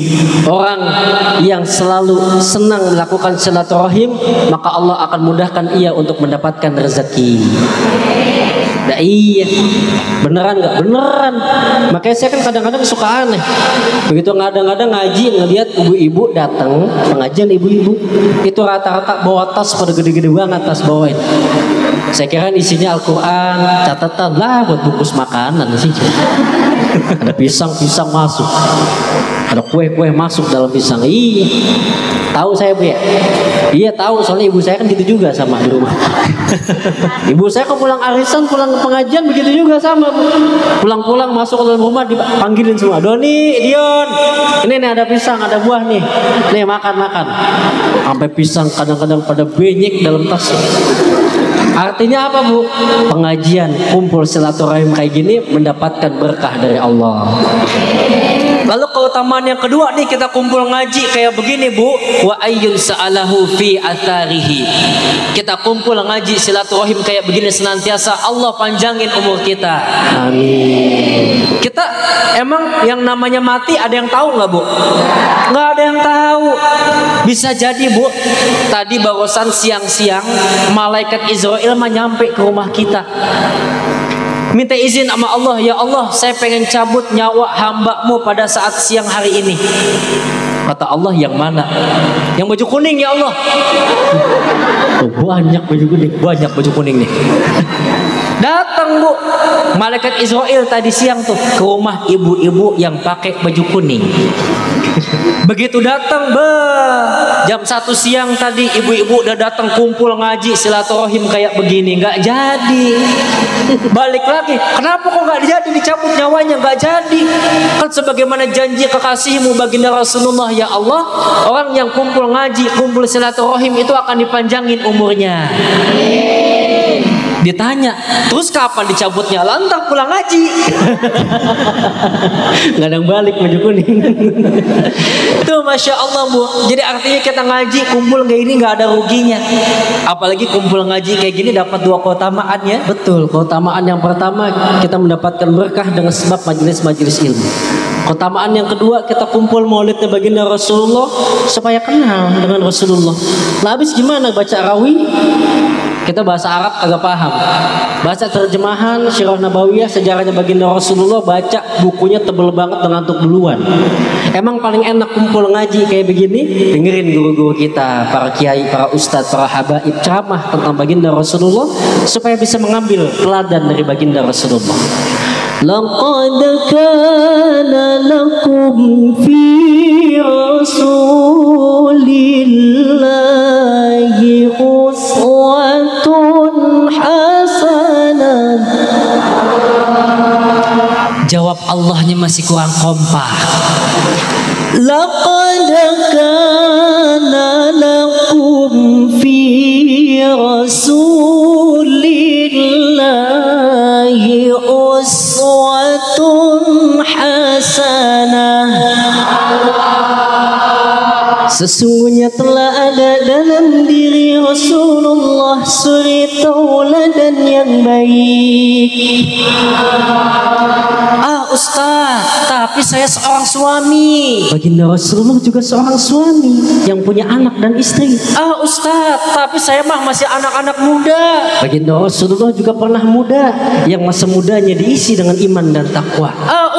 Orang yang selalu senang melakukan silaturahim, maka Allah akan mudahkan ia untuk mendapatkan rezeki. Nah, iya, beneran nggak? Beneran. Makanya saya kan kadang-kadang suka aneh. Begitu kadang-kadang ngaji ngelihat ibu-ibu datang pengajian, ibu-ibu itu rata-rata bawa tas pada gede-gede banget, tas bawain. Saya kira isinya Al-Quran, catatan lah buat bungkus makanan sih. Ada pisang-pisang masuk, ada kue-kue masuk dalam pisang. Iya, tahu saya Bu ya. Iya tahu, soalnya ibu saya kan gitu juga sama di rumah. Ibu saya kalau pulang arisan, pulang pengajian begitu juga sama Bu. Pulang-pulang masuk ke dalam rumah dipanggilin semua, Doni, Dion, ini nih ada pisang, ada buah nih makan-makan. Sampai pisang kadang-kadang pada benyek dalam tas. Artinya apa Bu? Pengajian, kumpul silaturahim kayak gini mendapatkan berkah dari Allah. Lalu keutamaan yang kedua nih, kita kumpul ngaji kayak begini Bu, wa ayyun sa'alahu fi atharihi. Kita kumpul ngaji silaturahim kayak begini senantiasa, Allah panjangin umur kita. Amin. Kita emang yang namanya mati ada yang tahu nggak Bu? Nggak ada yang tahu. Bisa jadi Bu, tadi barusan siang-siang malaikat Israel nyampe ke rumah kita. Minta izin sama Allah, ya Allah saya pengen cabut nyawa hamba-Mu pada saat siang hari ini. Kata Allah, yang mana? Yang baju kuning ya Allah. Oh, banyak baju kuning. Banyak baju kuning nih. Datang Bu, malaikat Israel tadi siang tuh ke rumah ibu-ibu yang pakai baju kuning. Begitu datang, jam 1 siang tadi ibu-ibu udah datang kumpul ngaji silaturahim kayak begini, nggak jadi. Balik lagi, kenapa kok nggak jadi dicabut nyawanya? Nggak jadi. Kan sebagaimana janji kekasihmu baginda Rasulullah, ya Allah, orang yang kumpul ngaji, kumpul silaturahim itu akan dipanjangin umurnya. Ditanya, terus kapan dicabutnya? Lantar pulang ngaji. Nggak ada yang balik baju kuning. Tuh Masya Allah Bu. Jadi artinya kita ngaji kumpul kayak gini nggak ada ruginya. Apalagi kumpul ngaji kayak gini dapat 2 keutamaan ya. Betul, keutamaan yang pertama kita mendapatkan berkah dengan sebab majelis-majelis ilmu. Keutamaan yang kedua, kita kumpul maulidnya baginda Rasulullah supaya kenal dengan Rasulullah. Lah habis gimana baca rawi? Kita bahasa Arab agak paham. Baca terjemahan Sirah Nabawiyah sejarahnya baginda Rasulullah, baca bukunya tebel banget ngantuk duluan. Emang paling enak kumpul ngaji kayak begini, dengerin guru-guru kita, para kiai, para ustadz, para habaib ceramah tentang baginda Rasulullah supaya bisa mengambil teladan dari baginda Rasulullah. Laqad kana lakum fi Rasulillahi uswatun hasanah. Jawab Allahnya masih kurang kompak. Laqad kana lakum fi Rasulillahi uswatun hasanah. Sesungguhnya telah ada dalam diri Rasulullah suri tauladan yang baik. Ustaz, tapi saya seorang suami. Baginda Rasulullah juga seorang suami yang punya anak dan istri. Ustaz, tapi saya mah masih anak-anak muda. Baginda Rasulullah juga pernah muda, yang masa mudanya diisi dengan iman dan takwa.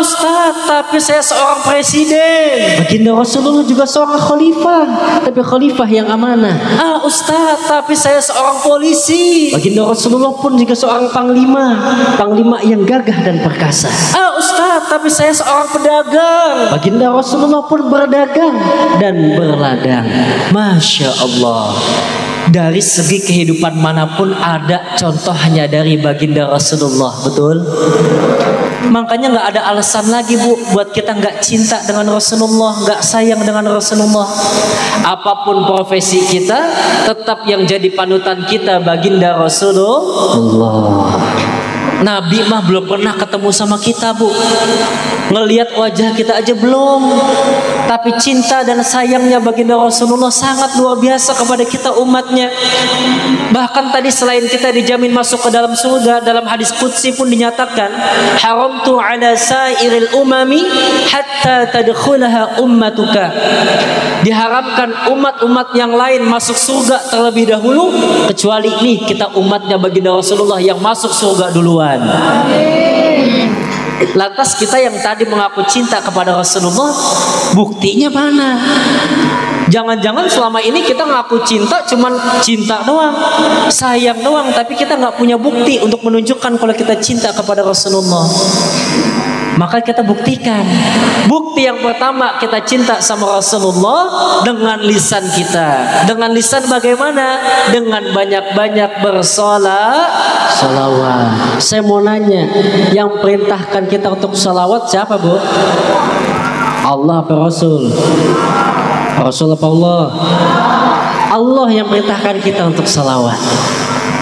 Ustaz, tapi saya seorang presiden. Baginda Rasulullah juga seorang khalifah, tapi khalifah yang amanah. Ustaz, tapi saya seorang polisi. Baginda Rasulullah pun juga seorang panglima, panglima yang gagah dan perkasa. Ustaz, tapi saya seorang pedagang. Baginda Rasulullah pun berdagang dan berladang. Masya Allah. Dari segi kehidupan manapun ada contohnya dari baginda Rasulullah, betul? Makanya nggak ada alasan lagi Bu buat kita nggak cinta dengan Rasulullah, nggak sayang dengan Rasulullah. Apapun profesi kita, tetap yang jadi panutan kita baginda Rasulullah. Nabi mah belum pernah ketemu sama kita Bu, ngelihat wajah kita aja belum. Tapi cinta dan sayangnya baginda Rasulullah sangat luar biasa kepada kita umatnya. Bahkan tadi selain kita dijamin masuk ke dalam surga, dalam hadis qudsi pun dinyatakan, haramtu ala sairil umami hatta tadkhulaha ummatuka. Diharamkan umat-umat yang lain masuk surga terlebih dahulu, kecuali nih kita umatnya baginda Rasulullah yang masuk surga duluan. Lantas kita yang tadi mengaku cinta kepada Rasulullah, buktinya mana? Jangan-jangan selama ini kita ngaku cinta cuman cinta doang, sayang doang, tapi kita nggak punya bukti untuk menunjukkan kalau kita cinta kepada Rasulullah. Maka kita buktikan. Bukti yang pertama kita cinta sama Rasulullah dengan lisan kita. Dengan lisan bagaimana? Dengan banyak-banyak salawat. Saya mau nanya, yang perintahkan kita untuk salawat siapa Bu? Allah apa Rasul? Rasul apa Allah? Allah yang perintahkan kita untuk salawat.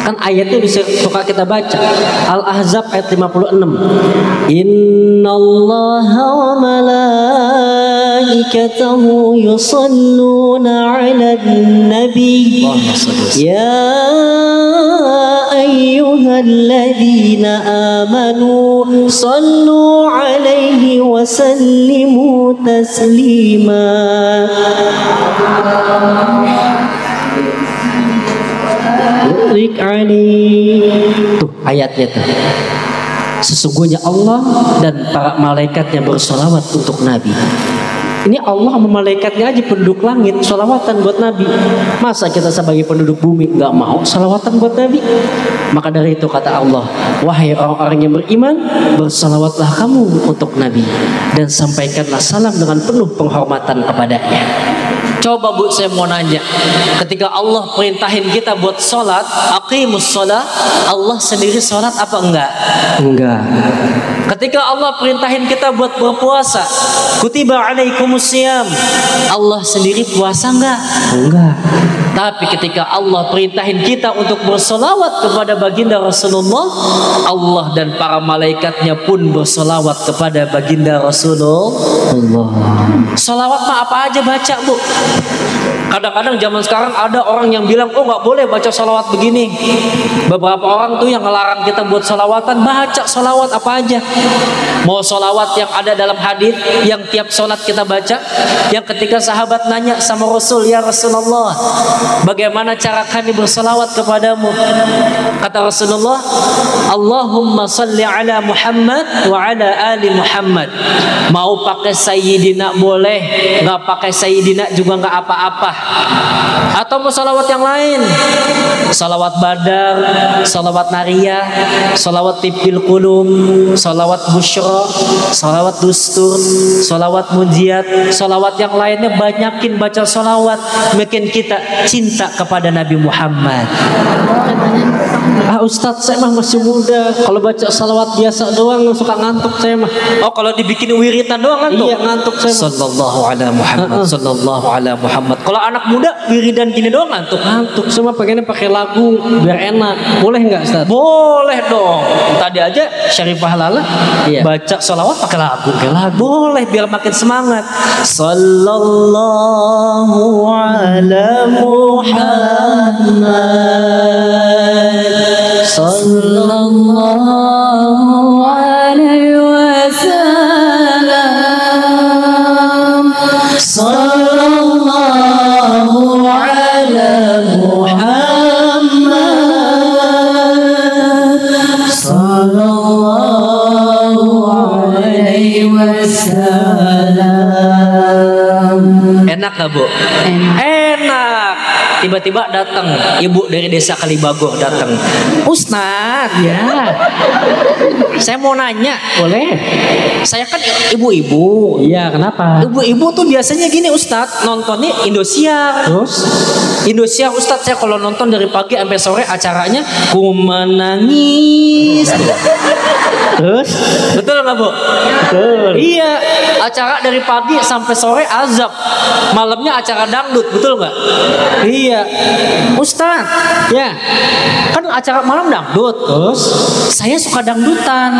Kan ayatnya bisa suka kita baca. Al-Ahzab ayat 56. Innallaha wa malaikatahu yusalluna 'alan nabi. Ya ayyuhalladzina amanu sallu 'alaihi wa sallimu taslima. Tuh ayatnya tuh. Sesungguhnya Allah dan para malaikatnya bersolawat untuk Nabi. Ini Allah sama malaikatnya aja penduduk langit solawatan buat Nabi. Masa kita sebagai penduduk bumi nggak mau solawatan buat Nabi? Maka dari itu kata Allah, wahai orang-orang yang beriman, bersolawatlah kamu untuk Nabi dan sampaikanlah salam dengan penuh penghormatan kepadanya. Coba Bu, saya mau nanya, ketika Allah perintahin kita buat sholat, aqimus sholat, Allah sendiri sholat apa enggak? Enggak. Ketika Allah perintahin kita buat berpuasa, kutiba alaikumusiyam, Allah sendiri puasa enggak? Enggak. Tapi ketika Allah perintahin kita untuk bersolawat kepada baginda Rasulullah, Allah dan para malaikatnya pun bersolawat kepada baginda Rasulullah. Solawat mah apa aja baca Bu. Kadang-kadang zaman sekarang ada orang yang bilang, oh nggak boleh baca solawat begini. Beberapa orang tuh yang ngelarang kita buat solawatan. Baca solawat apa aja. Mau solawat yang ada dalam hadis, yang tiap sholat kita baca, yang ketika sahabat nanya sama Rasul, ya Rasulullah, bagaimana cara kami bersolawat kepadamu? Kata Rasulullah, Allahumma salli ala Muhammad wa ala ali Muhammad. Mau pakai Sayyidina boleh, nggak pakai Sayyidina juga nggak apa-apa. Atau mau salawat yang lain, salawat badar, salawat nariyah, salawat tibil kulum, salawat busyra, salawat dustur, salawat mujiat, salawat yang lainnya. Banyakin baca salawat, makin kita cinta kepada Nabi Muhammad. Ustadz, saya mah masih muda, kalau baca salawat biasa doang suka ngantuk saya mah. Oh, kalau dibikin wiritan doang ngantuk? Iya, ngantuk saya mah. Sallallahu ala Muhammad, sallallahu ala Muhammad. Kalau anak muda wiridan gini doang ngantuk? Ngantuk, semua pengennya pakai lagu biar enak. Boleh nggak Ustadz? Boleh dong. Tadi aja Syarifah Lala baca salawat pakai lagu. Boleh biar makin semangat. Sallallahu ala Muhammad, sallallahu alaihi wasallam, sallallahu ala Muhammad, sallallahu alaihi wasallam. Enak gak Bu? Enak. Tiba-tiba datang ibu dari desa Kalibago datang. Ustadz, ya. Saya mau nanya, boleh? Saya kan ibu-ibu. Iya, kenapa? Ibu-ibu tuh biasanya gini Ustadz, nontonnya Indosiar. Terus? Indosiar Ustadz, saya kalau nonton dari pagi sampai sore acaranya ku menangis. Terus? Betul nggak Bu? Betul. Iya, acara dari pagi sampai sore azab. Malamnya acara dangdut, betul nggak? Iya. Ustadz, ya, kan acara malam dangdut. Terus saya suka dangdutan.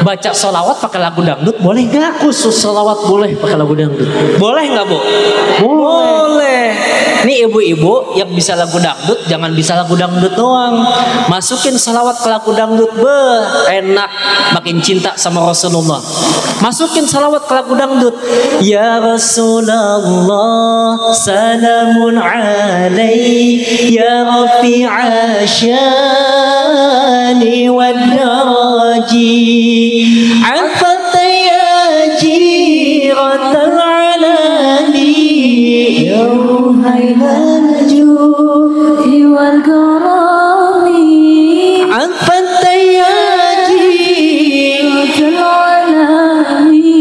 Baca sholawat pakai lagu dangdut boleh nggak? Khusus sholawat boleh pakai lagu dangdut. Boleh nggak Bu? Boleh. Nih ibu-ibu yang bisa lagu dangdut, jangan bisa lagu dangdut doang. Masukin sholawat ke lagu dangdut, enak, makin cinta sama Rasulullah. Masukin sholawat ke lagu dangdut. Ya Rasulullah, salamun alaik, ya rafi'a syani wad daraji, afata ya jiratal alani, ya ruhailan juhi wal karami, afata ya jiratal alani,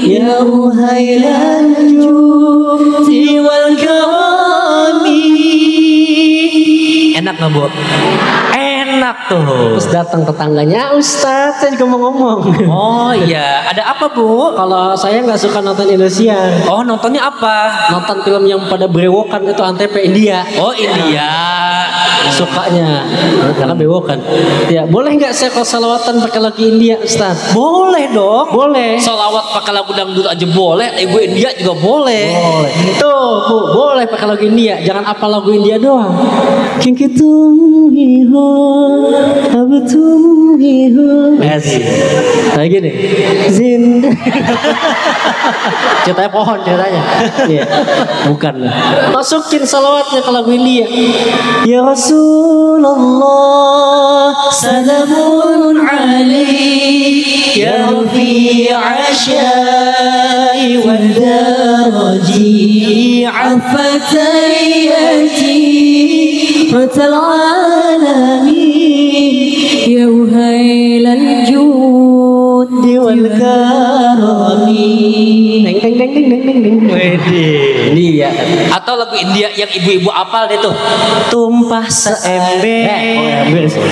ya ruhailan juhi wal karami. Enak nggak Bu? Enak tuh? Terus datang tetangganya, Ustadz saya juga mau ngomong. Oh iya, ada apa Bu? Kalau saya nggak suka nonton Indosiar. Oh nontonnya apa? Nonton film yang pada berewokan itu Antv India. Oh India. Sukanya karena bewokan. Ya, boleh nggak saya kalau salawatan pakai lagu India, Ustaz? Boleh dong. Boleh. Solawat pakai lagu dangdut aja boleh. Lagu India juga boleh. Boleh. Tuh, Bu, boleh pakai lagu India. Jangan apa lagu India doang. Kinkitum hiho, abutum hiho. Asik. Kayak gini. Zin. Ceritanya pohon ceritanya. Iya. Bukan lah. Masukin salawatnya ke lagu India. Ya Rasulullah, salamun alaik ya rafi'a syai wal daraji afatayati ratal alamin ya uhailal judi wal karami. Deng deng deng deng deng deng deng. India. Atau lagu India yang ibu-ibu apal deh tuh. Tumpah seember. Oh, ember sih.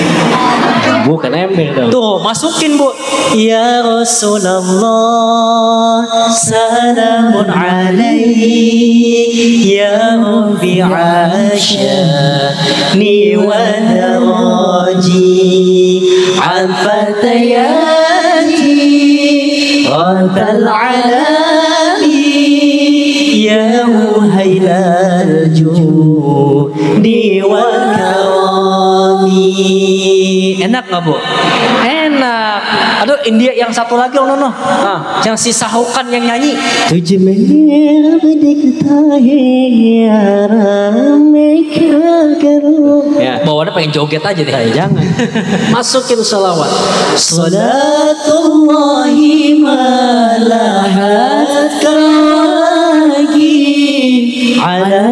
Bukan ember dong. Tuh masukin Bu. Ya Rasulullah, salamun alaik ya rafi'a syani wa daraji afatayati ratal alamin ya uhailal judi wal karami. Enak nggak Bu? Enak. Aduh India yang satu lagi oh no. Yang si Sahukan yang nyanyi. तुझ में अब दिखता है यारा मैं क्या करूं. Ya. Bawaannya pengen joget aja deh. Jangan. Masukin salawat. Salatullahi malahat kawagi ala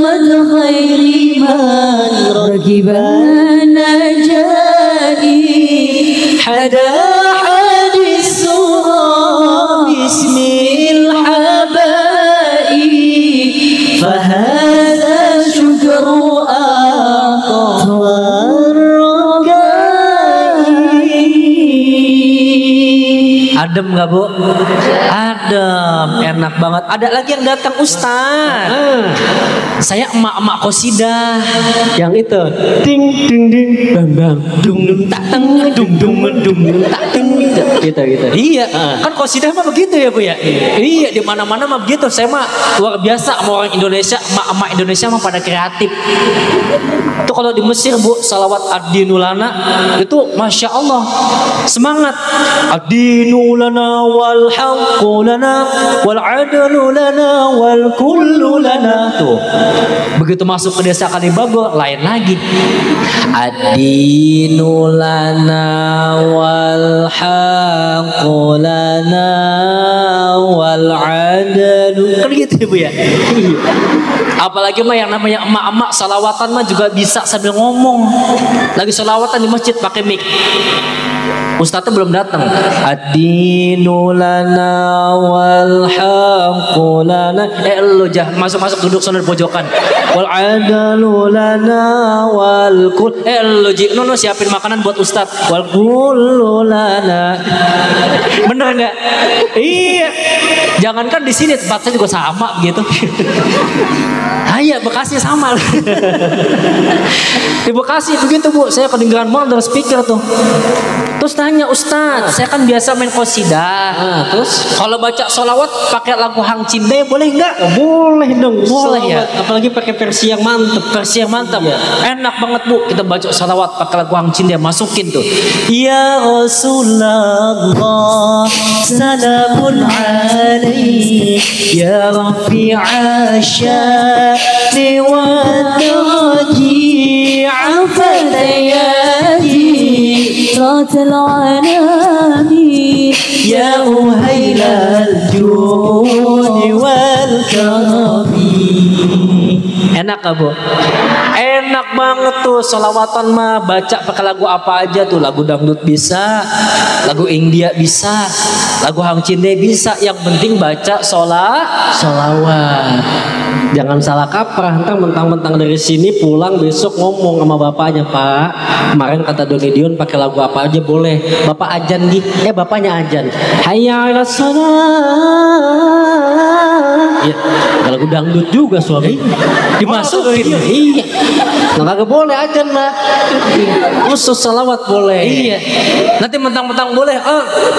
mad khairi man ragiban najai hada hadis surah bismil habai fahada syukru adem nggak Bu? Adem, enak banget. Ada lagi yang datang Ustaz. Saya emak-emak kosidah. Yang itu ding ding ding bang bang Dung dung tak teng, dung dung dung dung tak teng. gitu. Iya, kan kosidah mah begitu ya Bu ya. Iya, di mana-mana mah begitu. Saya mah luar biasa sama orang Indonesia, emak-emak Indonesia mah pada kreatif. Itu kalau di Mesir Bu, salawat ad-dinulana itu masya Allah semangat. Ad-dinulana wal haqqu lana wal adlu lana wal kullu lana. Tuh. Begitu masuk ke desa Kalibabo lain lagi. Ad-dinulana wal haqqu lana wal adlu. Kan gitu ya Bu ya. Apalagi mah yang namanya emak-emak salawatan mah juga bisa sambil ngomong. Lagi salawatan di masjid pakai mic. Ustadznya belum datang. Ad-dinu lana wal haqqu lana. Lu jangan masuk duduk sana di pojokan. Wal adalu lana wal kul. Lu Ji, no siapin makanan buat Ustadz. Wal kullu lana. Bener enggak? Iya. Jangankan di sini tempat saya juga sama begitu. Iya, Bekasi sama. Di Bekasi begitu Bu, saya kedengaran banget dari speaker tuh. Terus tanya Ustadz, saya kan biasa main qasidah. Terus kalau baca sholawat pakai lagu Hang Cinde boleh nggak? Boleh dong, Boleh ya. Apalagi pakai versi yang mantep. Ya. Enak banget Bu, kita baca sholawat pakai lagu Hang Cinde, masukin tuh. Ya Rasulullah, salamun alaik ya rafi'a syani wa daraji afatayati ratal alamin ya uhailal judi wal karami. Enak gak Bu? Enak banget tuh sholawatan mah, baca pakai lagu apa aja tuh. Lagu dangdut bisa, lagu India bisa, lagu Hang Cinde bisa. Yang penting baca sholawat. Jangan salah kaprah, ntar mentang-mentang dari sini pulang besok ngomong sama bapaknya, Pak, kemarin kata Doni Dion pakai lagu apa aja boleh. Bapak ajan di, bapaknya ajan. Hayya 'alas shalah. Ya, lagu dangdut juga suami. Dimasukin. Iya. Nah, kagak boleh ajan mah. Khusus salawat boleh. Iya. Nanti mentang-mentang boleh.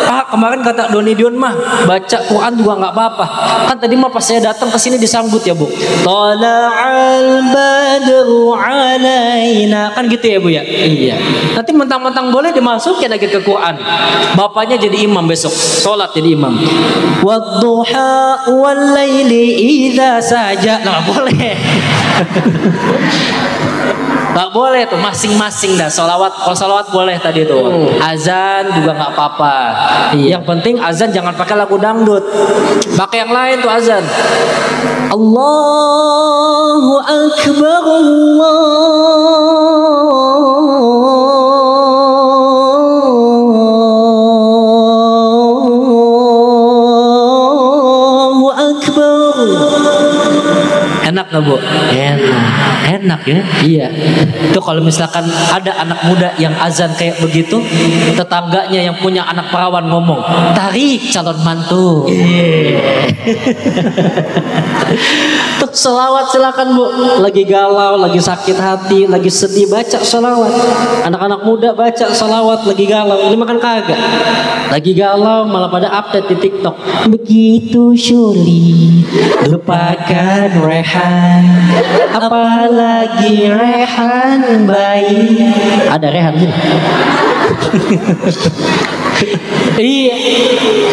Pak, kemarin kata Doni Dion mah baca Quran juga nggak apa-apa. Kan tadi mah pas saya datang ke sini disambut ya, Bu. Tala'al badru alaina. Kan gitu ya, Bu ya? Iya. Nanti mentang-mentang boleh dimasukin lagi ke Quran. Bapaknya jadi imam besok. Sholat jadi imam. Wadduha wal laili idza saja. Nah, boleh. Gak boleh tuh, masing-masing dah. Kalau sholawat boleh tadi tuh. Azan juga nggak apa-apa. Yang penting azan jangan pakai lagu dangdut. Pakai yang lain tuh azan. Allahu Akbar, Allahu Akbar. Enak nggak, Bu? Enak ya. Iya. Itu kalau misalkan ada anak muda yang azan kayak begitu, tetangganya yang punya anak perawan ngomong, tarik calon mantu. Tuh selawat silakan, Bu. Lagi galau, lagi sakit hati, lagi sedih, baca selawat. Anak-anak muda baca selawat lagi galau. Ini makan kagak. Lagi galau malah pada update di TikTok. Begitu sulit lupakan Rehan, apalagi Rehan bayi. Ada Rehan sih. Iya.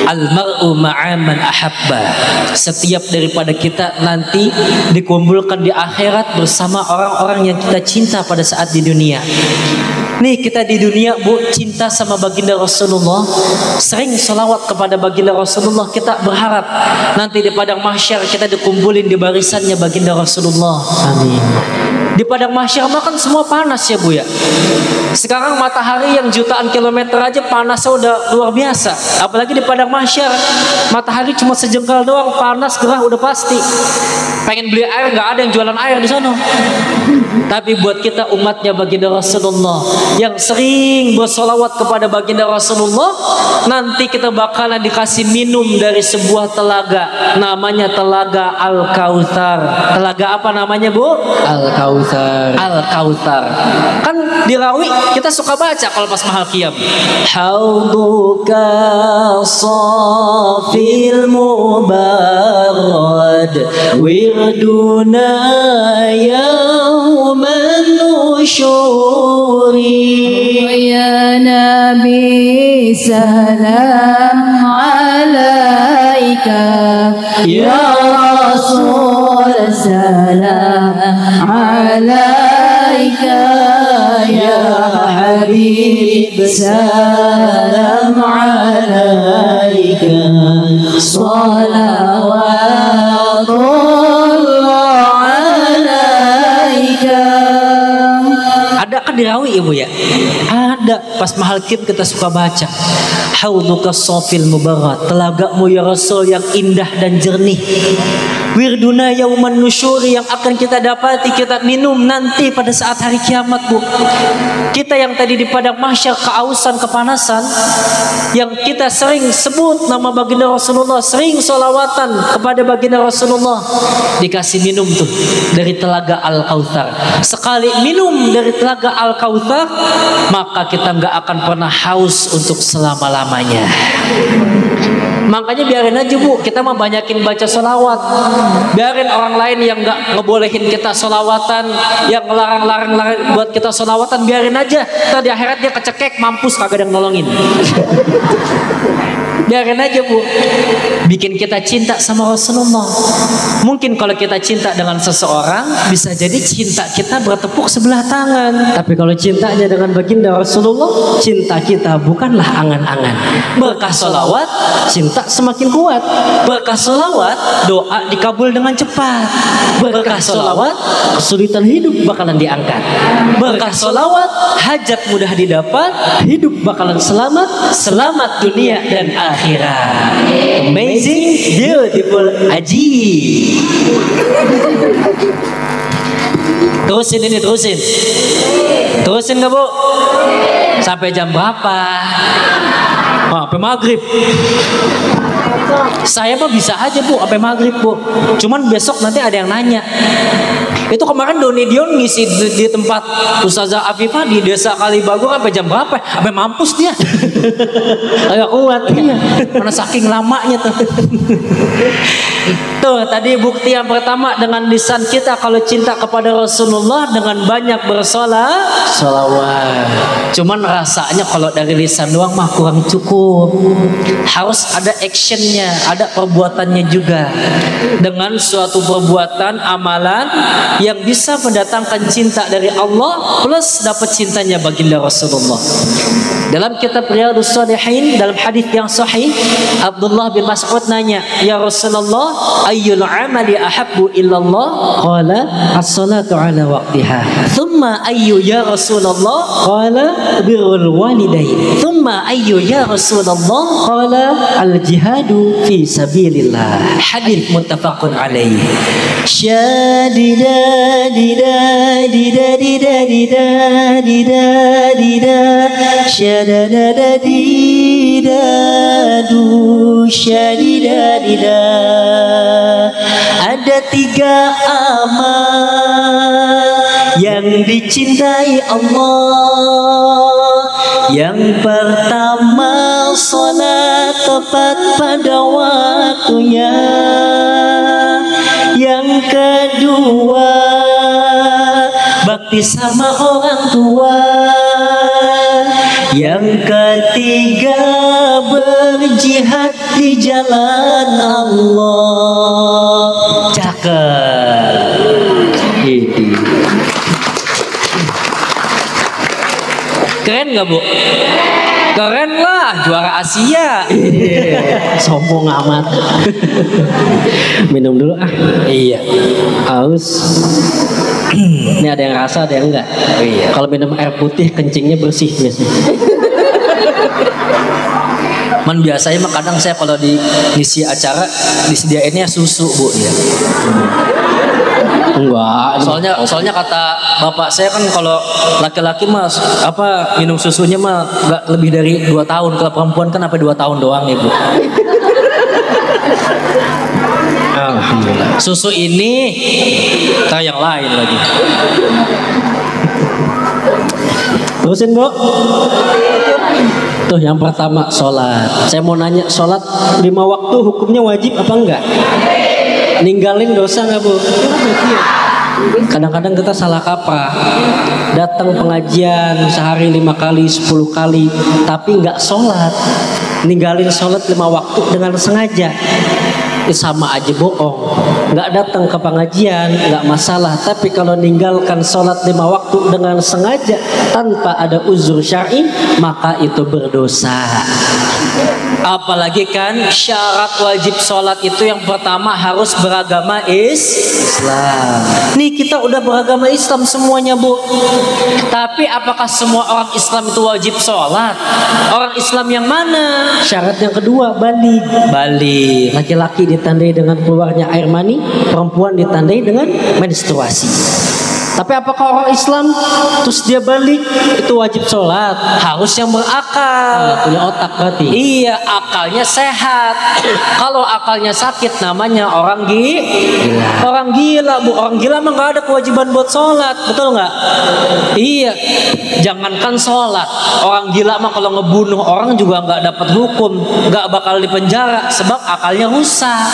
Al-mar'u ma'a man ahabba. Setiap daripada kita nanti dikumpulkan di akhirat bersama orang-orang yang kita cinta pada saat di dunia. Nih kita di dunia, Bu, cinta sama baginda Rasulullah, sering selawat kepada baginda Rasulullah. Kita berharap nanti di padang mahsyar kita dikumpulin di barisannya baginda Rasulullah. Amin. Di padang mahsyar makan semua panas ya, Bu ya. Sekarang matahari yang jutaan kilometer aja panasnya udah luar biasa. Apalagi di padang mahsyar, matahari cuma sejengkal doang, panas gerah udah pasti. Pengen beli air nggak ada yang jualan air di sana. Tapi buat kita umatnya baginda Rasulullah yang sering bersolawat kepada baginda Rasulullah, nanti kita bakalan dikasih minum dari sebuah telaga, namanya telaga Al-Kautsar. Telaga apa namanya, Bu? Al-Kautsar. Al-Kautsar. Kan di Rawi kita suka baca kalau pas mahal qiyam. Hauduka safil mubarad wirduna yauman nusyuri. Ya Nabi salam alaika, Ya Rasul salam alaika, Ya Habib salam alaika, salawatullah alaika. Ada kan di Rawi Ibu ya? Ada pas mahal qiyam kita suka baca. Hauduka safil mubarak, telagamu ya Rasul yang indah dan jernih. Wirduna yauman nusyuri, yang akan kita dapati, kita minum nanti pada saat hari kiamat, Bu. Kita yang tadi di padang mahsyar keausan, kepanasan, yang kita sering sebut nama baginda Rasulullah, sering solawatan kepada baginda Rasulullah, dikasih minum tuh dari telaga Al-Kautsar. Sekali minum dari telaga Al-Kautsar, maka kita nggak akan pernah haus untuk selama-lamanya. Makanya biarin aja, Bu, kita mah banyakin baca sholawat. Biarin orang lain yang nggak ngebolehin kita sholawatan, yang ngelarang-larang buat kita sholawatan, biarin aja. Ntar di akhirat dia kecekek, mampus, kagak ada yang nolongin. Biarin aja, Bu. Bikin kita cinta sama Rasulullah. Mungkin kalau kita cinta dengan seseorang, bisa jadi cinta kita bertepuk sebelah tangan. Tapi kalau cintanya dengan baginda Rasulullah, cinta kita bukanlah angan-angan. Berkah sholawat, Cinta semakin kuat. berkah sholawat, doa dikabul dengan cepat. Berkah sholawat, Kesulitan hidup bakalan diangkat. berkah sholawat, hajat mudah didapat, Hidup bakalan selamat. selamat dunia dan akhirat. Amazing, beautiful, aji. Terusin ini, terusin. Terusin nggak Bu? Sampai jam berapa? Oh, sampai maghrib. Saya mah bisa aja Bu, sampai maghrib Bu. Cuman besok nanti ada yang nanya. Itu kemarin Doni Dion ngisi di tempat Ustazah Afifah di desa Kalibagur sampai jam berapa? Sampai mampus dia. Agak kuat. Iya. Karena saking lamanya tuh. Tuh tadi bukti yang pertama dengan lisan kita kalau cinta kepada Rasulullah dengan banyak bersolawat. Cuman rasanya kalau dari lisan doang mah kurang cukup. Harus ada actionnya, ada perbuatannya juga. Dengan suatu perbuatan amalan yang bisa mendatangkan cinta dari Allah plus dapat cintanya baginda Rasulullah. Dalam kitab Riyadhus Shalihin dalam hadis yang sahih Abdullah bin Mas'ud nanya, "Ya Rasulullah, ayyul amali ahabbu illallah?" Qala as-salatu ala waqtiha. Thumma ayyu ya Rasulullah? Qala birrul walidain. Thumma ayyu ya Rasulullah? Qala al-jihadu fi sabilillah. Hadis muttafaqun alaih. Syadida dida dida dida dida dida dida syadada dida du syadida dida. Ada 3 amal yang dicintai Allah. Yang pertama salat tepat pada waktunya. Yang kedua bakti sama orang tua. Yang ketiga berjihad di jalan Allah. Cakep. Ini keren gak Bu? Keren lah, juara Asia. Sombong amat. Minum dulu ah. Iya. Haus. Ini ada yang rasa, ada yang enggak. Iya. Kalau minum air putih kencingnya bersih biasanya. Man biasanya mah kadang saya kalau di ngisi acara disediainnya susu Bu ya. Enggak, soalnya kata bapak saya kan kalau laki-laki mah apa minum susunya mah enggak lebih dari 2 tahun, kalau perempuan kan sampai 2 tahun doang ya Bu. Alhamdulillah. Susu ini kayak yang lain lagi. Terusin Bu. Tuh yang pertama sholat. Saya mau nanya, sholat 5 waktu hukumnya wajib apa enggak? Ninggalin dosa nggak Bu? Kadang-kadang kita salah kaprah. Datang pengajian sehari 5 kali, 10 kali, tapi nggak sholat. Ninggalin sholat 5 waktu dengan sengaja. Sama aja bohong. Nggak datang ke pengajian nggak masalah, tapi kalau ninggalkan sholat 5 waktu dengan sengaja tanpa ada uzur syar'i maka itu berdosa. Apalagi kan syarat wajib sholat itu yang pertama harus beragama Islam. Nih kita udah beragama Islam semuanya Bu. Tapi apakah semua orang Islam itu wajib sholat? Orang Islam yang mana? Syarat yang kedua balik. Balik. Laki-laki ditandai dengan keluarnya air mani, perempuan ditandai dengan menstruasi. Tapi apakah orang Islam terus dia balik itu wajib sholat? Harus yang berakal, punya otak berarti. Iya, akalnya sehat. Kalau akalnya sakit namanya orang gila. Orang gila Bu, orang gila mah nggak ada kewajiban buat sholat, betul nggak? Iya, jangankan sholat, orang gila mah kalau ngebunuh orang juga nggak dapat hukum, nggak bakal dipenjara sebab akalnya rusak.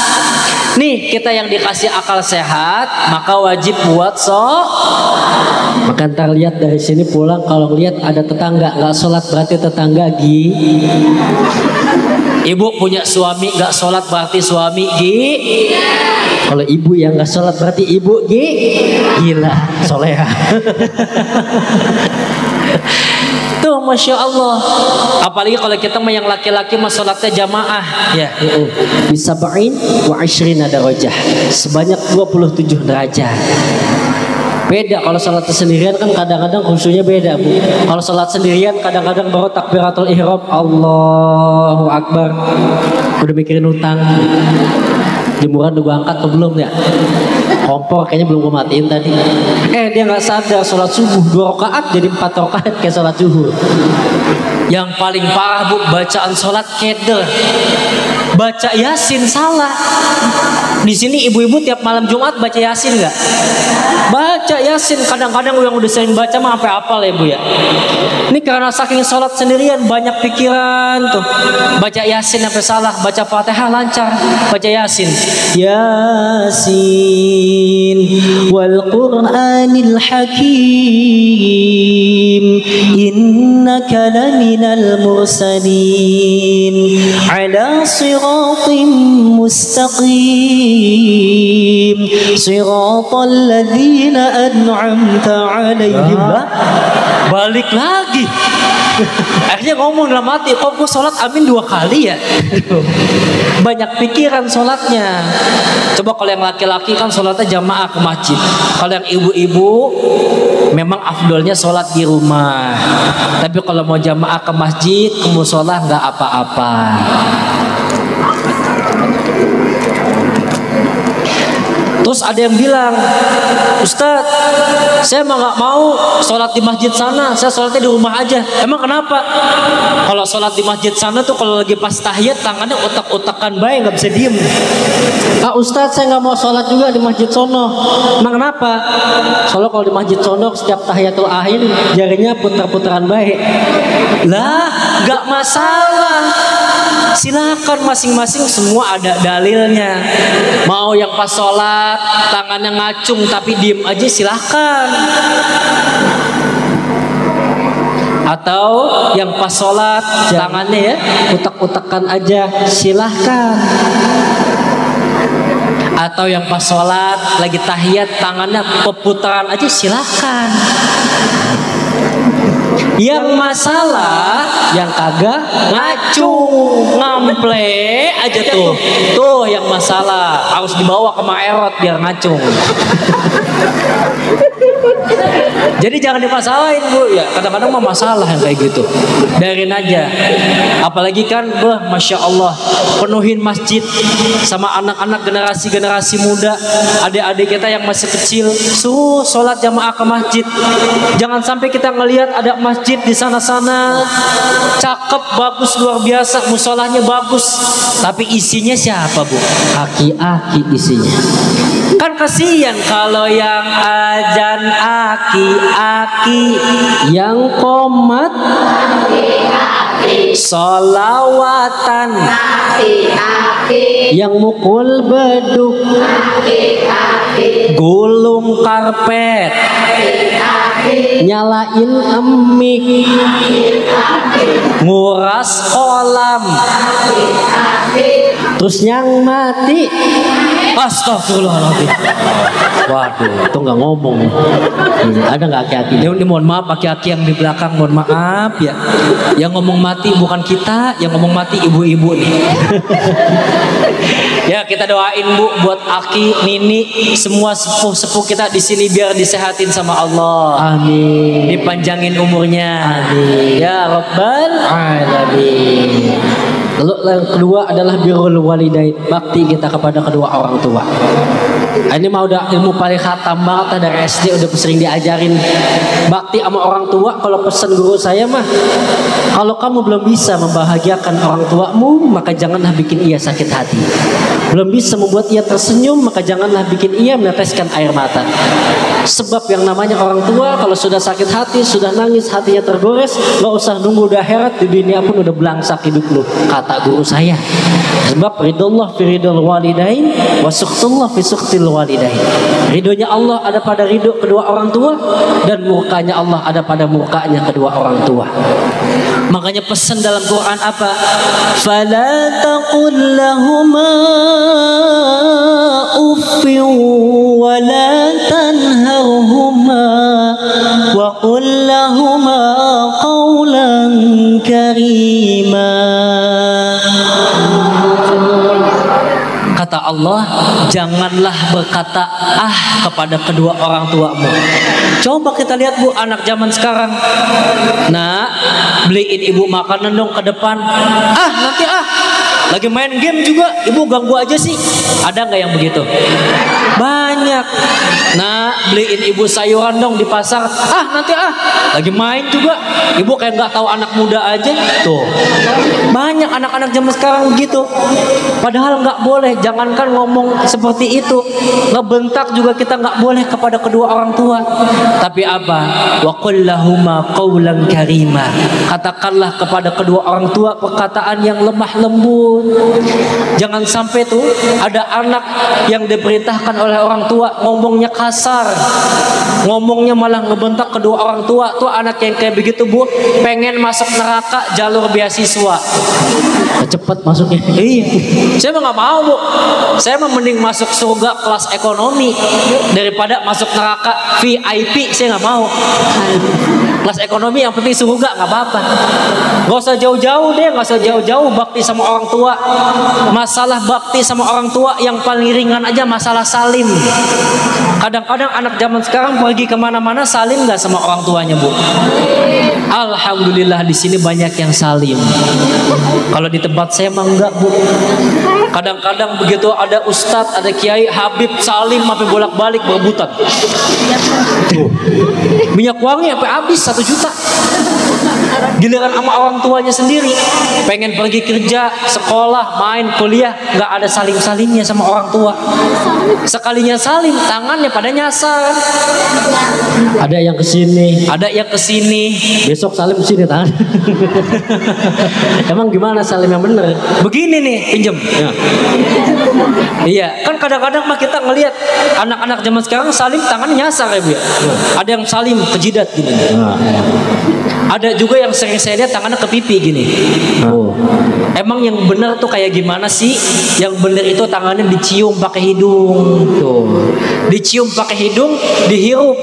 Nih kita yang dikasih akal sehat maka wajib buat maka ntar lihat dari sini pulang kalau lihat ada tetangga nggak sholat berarti tetangga Ibu punya suami nggak sholat berarti suami Kalau ibu yang nggak sholat berarti ibu gila soleha. Tuh Masya Allah. Apalagi kalau kita yang laki-laki mah sholatnya jamaah ya. Bisa ba'in wa 20 darajah, sebanyak 27 derajat. Beda kalau sholat sendirian kan kadang-kadang khusyuknya beda Bu. Kalau sholat sendirian kadang-kadang baru takbiratul ihram Allahu Akbar udah mikirin utang. Jemuran udah gua angkat atau belum ya? Kompor kayaknya belum gue matiin tadi. Dia nggak sadar sholat subuh 2 rakaat jadi 4 rakaat kayak sholat zuhur. Yang paling parah Bu, bacaan sholat keder. Baca Yasin salah. Di sini ibu-ibu tiap malam Jumat baca Yasin nggak? Baca Yasin. Kadang-kadang yang udah sering baca mah sampai hafal ya Bu ya. Ini karena saking sholat sendirian banyak pikiran tuh. Baca Yasin sampai salah. Baca Fatihah lancar. Baca Yasin. Yasin wal Qur'anil Hakim innaka laminal mursalin ala siratim mustaqim siratal ladzina an'amta alaihim. Balik lagi. Akhirnya ngomong dalam hati, kok gue sholat amin 2 kali ya? Banyak pikiran sholatnya. Coba kalau yang laki-laki kan sholatnya jamaah ke masjid. Kalau yang ibu-ibu memang afdolnya sholat di rumah. Tapi kalau mau jamaah ke masjid, ke musola nggak apa-apa. Terus ada yang bilang, Ustadz, saya mah nggak mau sholat di masjid sana, saya sholatnya di rumah aja. Emang kenapa? Kalau sholat di masjid sana tuh kalau lagi pas tahiyat tangannya otak-otakan baik, nggak bisa diem. Ustadz, saya nggak mau sholat juga di masjid sono. Emang kenapa? Soalnya kalau di masjid sono setiap tahiyatul akhir jarinya putar-putaran baik. Lah, nggak masalah. Silakan masing-masing, semua ada dalilnya. Mau yang pas sholat tangannya ngacung tapi diem aja silahkan. Atau yang pas sholat tangannya ya utak-utakan aja silahkan. Atau yang pas sholat lagi tahiyat tangannya peputaran aja silahkan. Yang masalah yang kagak ngacung, ngample aja tuh. Tuh yang masalah, harus dibawa ke Maerot biar ngacung. Jadi jangan dimasalahin Bu ya. Kadang-kadang mah masalah yang kayak gitu. Biarin aja. Apalagi kan Masya Allah, penuhin masjid sama anak-anak generasi muda, adik-adik kita yang masih kecil, suruh sholat jamaah ke masjid. Jangan sampai kita ngelihat ada masjid di sana-sana cakep, bagus, luar biasa, musolahnya bagus, tapi isinya siapa Bu? Aki-aki isinya. Kan kasihan kalau yang ajan aki-aki, yang komat solawatan aki-aki, yang mukul beduk aki-aki, gulung karpet, aki-aki, nyalain emik, nguras kolam, terus yang mati. Astagfirullahaladzim. Waduh, itu nggak ngomong. Ada nggak aki-aki? Ini mohon maaf aki-aki yang di belakang, mohon maaf ya. Yang ngomong mati bukan kita, yang ngomong mati ibu-ibu nih. Ya kita doain Bu buat Aki, Nini, semua sepuh-sepuh kita di sini biar disehatin sama Allah. Amin. Dipanjangin umurnya. Amin. Ya Rabbal Alamin. Lalu yang kedua adalah birrul walidain, bakti kita kepada kedua orang tua. Ini mah udah ilmu paling khatam banget dari SD, udah sering diajarin bakti sama orang tua. Kalau pesan guru saya mah, kalau kamu belum bisa membahagiakan orang tuamu, maka janganlah bikin ia sakit hati. Belum bisa membuat ia tersenyum, maka janganlah bikin ia meneteskan air mata. Sebab yang namanya orang tua kalau sudah sakit hati, sudah nangis, hatinya tergores, gak usah nunggu udah akhirat, di dunia pun udah belangsak hidup lu, kata guru saya. Sebab ridullah fi ridul walidain wa suqtullah fi suqtil walidain. Ridhonya Allah ada pada ridho kedua orang tua, dan murkanya Allah ada pada murkanya kedua orang tua. Makanya pesan dalam Quran apa? Fala taqul lahuma uffin wa la tanharhuma wa qul lahuma qawlan karima. Kata Allah, janganlah berkata kepada kedua orang tuamu. Coba kita lihat Bu, anak zaman sekarang. Nah, beliin ibu makanan dong ke depan. Nanti lagi main game juga, ibu ganggu aja sih. Ada nggak yang begitu? Banyak. banyak. Nah, beliin ibu sayuran dong di pasar. Nanti lagi main juga. Ibu kayak nggak tahu anak muda aja. Tuh, banyak anak-anak zaman sekarang begitu. Padahal nggak boleh. Jangankan ngomong seperti itu, ngebentak juga kita nggak boleh kepada kedua orang tua. Tapi apa? Wa qul lahuma qawlan karima. Katakanlah kepada kedua orang tua perkataan yang lemah lembut. Jangan sampai tuh ada anak yang diperintahkan oleh orang tua ngomongnya kasar, ngomongnya malah ngebentak kedua orang tua. Tuh anak yang kayak begitu, Bu, pengen masuk neraka jalur beasiswa. Cepat masuknya. Iya, saya mah nggak mau, Bu. Saya mah mending masuk surga kelas ekonomi daripada masuk neraka VIP. Saya nggak mau. Kelas ekonomi yang penting surga, nggak apa-apa. Gak usah jauh-jauh deh, gak usah jauh-jauh bakti sama orang tua. Masalah bakti sama orang tua yang paling ringan aja masalah salim. Kadang-kadang anak zaman sekarang pergi kemana-mana salim nggak sama orang tuanya, Bu? Alhamdulillah di sini banyak yang salim. Kalau di tempat saya mah enggak, Bu. Kadang-kadang begitu ada ustadz, ada kiai, habib salim sampai bolak-balik berebutan. Minyak wangi sampai habis 1 juta. Giliran sama orang tuanya sendiri, pengen pergi kerja, sekolah, main, kuliah, nggak ada salim-salimnya sama orang tua. Sekalinya salim, tangannya pada nyasar. Ada yang kesini, ada yang kesini. besok salim kesini tangan. Emang gimana salim yang bener? Begini nih, pinjem. Ya. Iya, kan kadang-kadang mah kita ngelihat anak-anak zaman sekarang salim tangannya nyasar ya, Bu. Ada yang salim ke jidat gini. Ada juga yang sering saya lihat tangannya ke pipi gini. Emang yang benar tuh kayak gimana sih? Yang benar itu tangannya dicium pakai hidung. Tuh. Dicium pakai hidung, dihirup.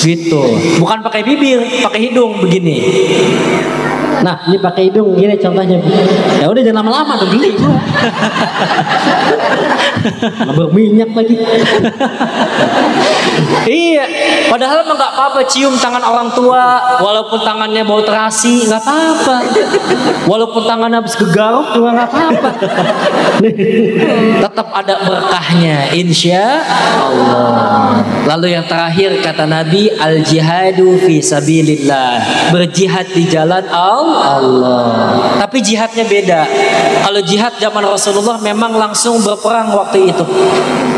Gitu. Bukan pakai bibir, pakai hidung begini. Nah, ini pakai hidung gini contohnya. Ya udah jangan lama-lama udah beli. Berminyak lagi. Iya, padahal mah nggak apa-apa cium tangan orang tua, walaupun tangannya bau terasi nggak apa-apa, walaupun tangannya habis gegaruk juga nggak apa-apa. Tetap ada berkahnya, insya Allah. Lalu yang terakhir kata Nabi, al jihadu fi sabilillah, berjihad di jalan Allah. Tapi jihadnya beda. Kalau jihad zaman Rasulullah memang langsung berperang waktu itu.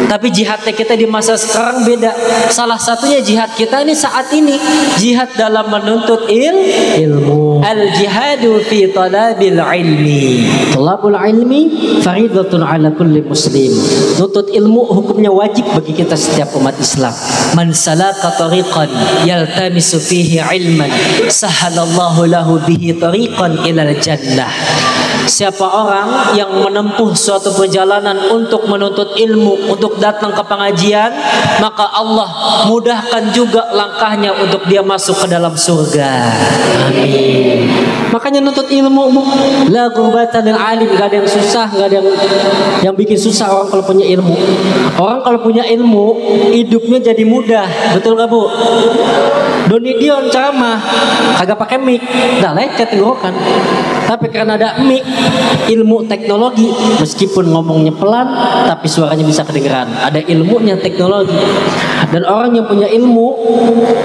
Tapi jihadnya kita di masa sekarang beda. Salah satunya jihad kita ini saat ini, jihad dalam menuntut ilmu. Al jihadu fi talabil ilmi. Talabul ilmi faridatun ala kulli muslim. Nuntut ilmu hukumnya wajib bagi kita setiap umat Islam. Man salaka tariqan yaltamisu fihi ilman sahalallahu lahu bihi tariqan ilal jannah. Siapa orang yang menempuh suatu perjalanan untuk menuntut ilmu, untuk datang ke pengajian, maka Allah mudahkan juga langkahnya untuk dia masuk ke dalam surga. Amin. Makanya nuntut ilmu, Bu. La gurbatan lil alim, gak ada yang susah, gak ada yang bikin susah orang kalau punya ilmu. Orang kalau punya ilmu, hidupnya jadi mudah. Betul gak, Bu? Doni Dion ceramah kagak pakai mic, dah lecet tenggorokan. Tapi karena ada mic, ilmu teknologi, meskipun ngomongnya pelan tapi suaranya bisa kedengeran. Ada ilmunya teknologi. Dan orang yang punya ilmu,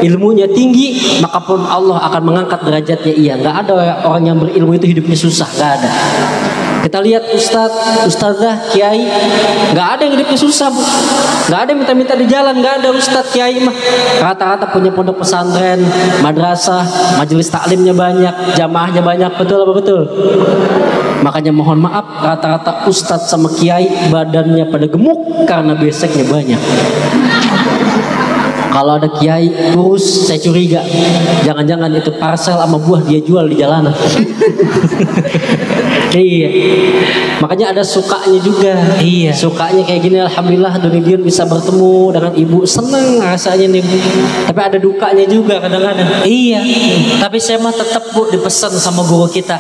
ilmunya tinggi, maka pun Allah akan mengangkat derajatnya. Iya, nggak ada orang yang berilmu itu hidupnya susah, nggak ada. Kita lihat ustadz, ustadzah, kiai, nggak ada yang hidupnya susah, Bu. Nggak ada yang minta-minta di jalan, nggak ada ustadz, kiai mah. Rata-rata punya pondok pesantren, madrasah, majelis taklimnya banyak, jamaahnya banyak, betul apa betul? Makanya mohon maaf, rata-rata ustadz sama kiai badannya pada gemuk karena beseknya banyak. Kalau ada kiai kurus, saya curiga jangan-jangan itu parcel sama buah dia jual di jalanan. Iya. Makanya ada sukanya juga. Iya. Sukanya kayak gini, alhamdulillah Donidion bisa bertemu dengan ibu, seneng rasanya nih, Bu. Tapi ada dukanya juga kadang-kadang. Iya. Tapi saya mah tetap, Bu, dipesan sama guru kita.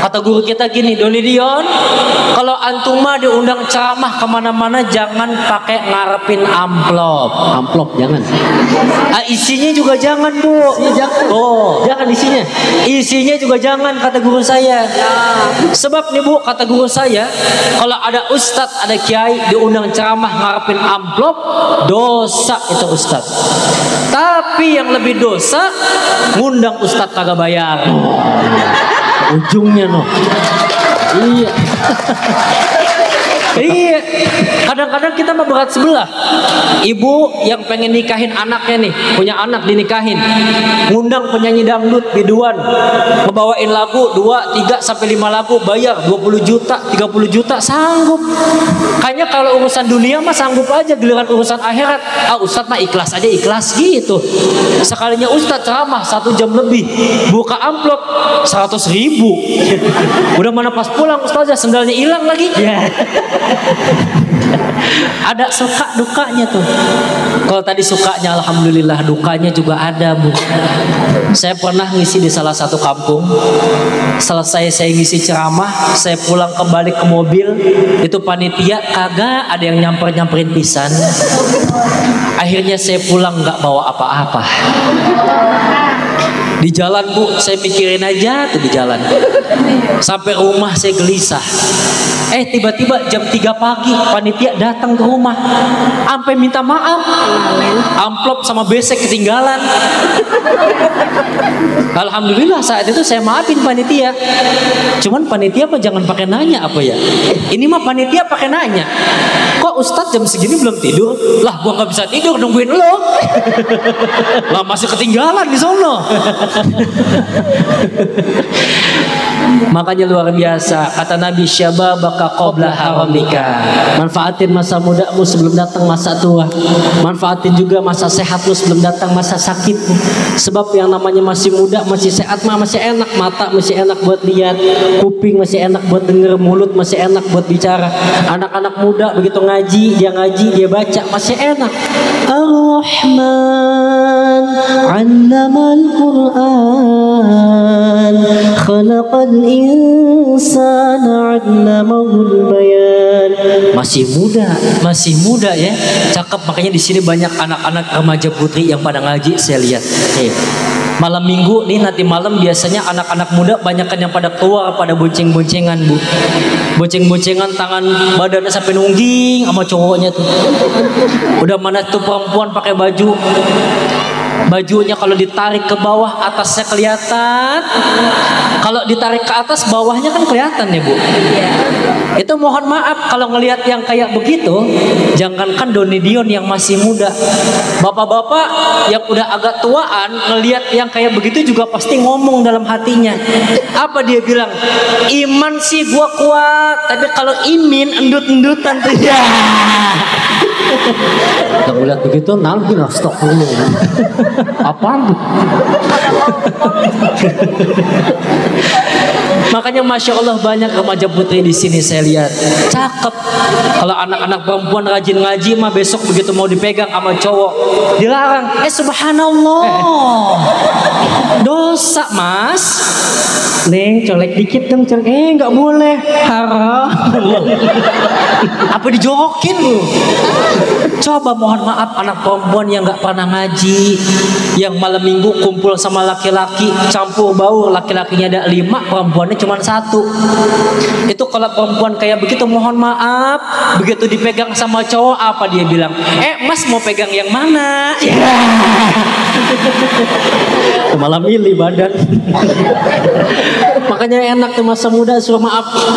Kata guru kita gini, Donidion, kalau antum mah diundang ceramah kemana-mana jangan pakai ngarepin amplop. Amplop jangan. Isinya juga jangan, Bu. Jangan. Jangan isinya. Isinya juga jangan, kata guru saya. Sebab nih, Bu, kata guru saya, kalau ada ustadz, ada kiai diundang ceramah ngarepin amplop, dosa itu ustadz. Tapi yang lebih dosa ngundang ustadz kagak bayar. Ujungnya noh. Iya. Iya, kadang-kadang kita mah berat sebelah. Ibu yang pengen nikahin anaknya nih, punya anak dinikahin, ngundang penyanyi dangdut biduan, ngebawain lagu 2, 3 sampai 5 lagu, bayar 20 juta, 30 juta, sanggup. Kayaknya kalau urusan dunia mah sanggup aja, giliran urusan akhirat, ustadz mah ikhlas aja, ikhlas gitu. Sekalinya ustadz ceramah 1 jam lebih, buka amplop 100.000. Udah mana pas pulang ustazah sendalnya hilang lagi. Yeah. Ada suka dukanya tuh. Kalau tadi sukanya alhamdulillah, dukanya juga ada, Bu. Saya pernah ngisi di salah satu kampung. Selesai saya ngisi ceramah, saya pulang kembali ke mobil, itu panitia kagak ada yang nyamperin pisan. Akhirnya saya pulang nggak bawa apa-apa. Di jalan, Bu, saya mikirin aja tuh di jalan. Sampai rumah saya gelisah. Tiba-tiba jam 3 pagi panitia datang ke rumah. Sampai minta maaf. Amplop sama besek ketinggalan. Alhamdulillah saat itu saya maafin panitia. Cuman panitia mah jangan pakai nanya apa ya. Ini mah panitia pakai nanya. Kok Ustadz jam segini belum tidur? Lah gua nggak bisa tidur nungguin lo. Lah masih ketinggalan di sono. Makanya luar biasa kata Nabi, syababaka qabla haramika. Manfaatin masa mudamu sebelum datang masa tua. Manfaatin juga masa sehatmu sebelum datang masa sakitmu. Sebab yang namanya masih muda, masih sehat mah masih enak. Mata masih enak buat lihat, kuping masih enak buat denger, mulut masih enak buat bicara. Anak-anak muda begitu ngaji, dia baca masih enak. Ar-Rahman 'allamal Qur'an, khalaqal insana 'allamahul bayan. Masih muda ya, cakep. Makanya di sini banyak anak-anak remaja putri yang pada ngaji saya lihat. Malam minggu nih, nanti malam biasanya anak-anak muda banyakan yang pada keluar, pada bonceng-boncengan, Bu. Bonceng-boncengan, tangan badannya sampai nungging sama cowoknya tuh. Udah mana tuh perempuan pakai baju, bajunya kalau ditarik ke bawah atasnya kelihatan, kalau ditarik ke atas bawahnya kan kelihatan ya, Bu. Itu mohon maaf kalau ngelihat yang kayak begitu, jangankan Doni Dion yang masih muda, bapak-bapak yang udah agak tuaan ngelihat yang kayak begitu juga pasti ngomong dalam hatinya. Apa dia bilang? Iman sih gua kuat, tapi kalau imin endut-endutan tuh ya. Udah ngeliat begitu, nalgin stok dulu. Apaan tuh? Makanya masya Allah banyak remaja putri di sini saya lihat cakep. Kalau anak-anak perempuan rajin ngaji mah besok begitu mau dipegang sama cowok dilarang. Subhanallah, dosa mas. Neng colek dikit dong, colek. Nggak boleh, haram. Apa dijorokin lu? Coba mohon maaf anak perempuan yang nggak pernah ngaji, yang malam minggu kumpul sama laki-laki, campur baur, laki-lakinya ada 5, perempuannya cuma 1. Itu kalau perempuan kayak begitu mohon maaf, begitu dipegang sama cowok apa dia bilang? Mas mau pegang yang mana? Malah milih badan. Makanya enak tuh masa muda, suruh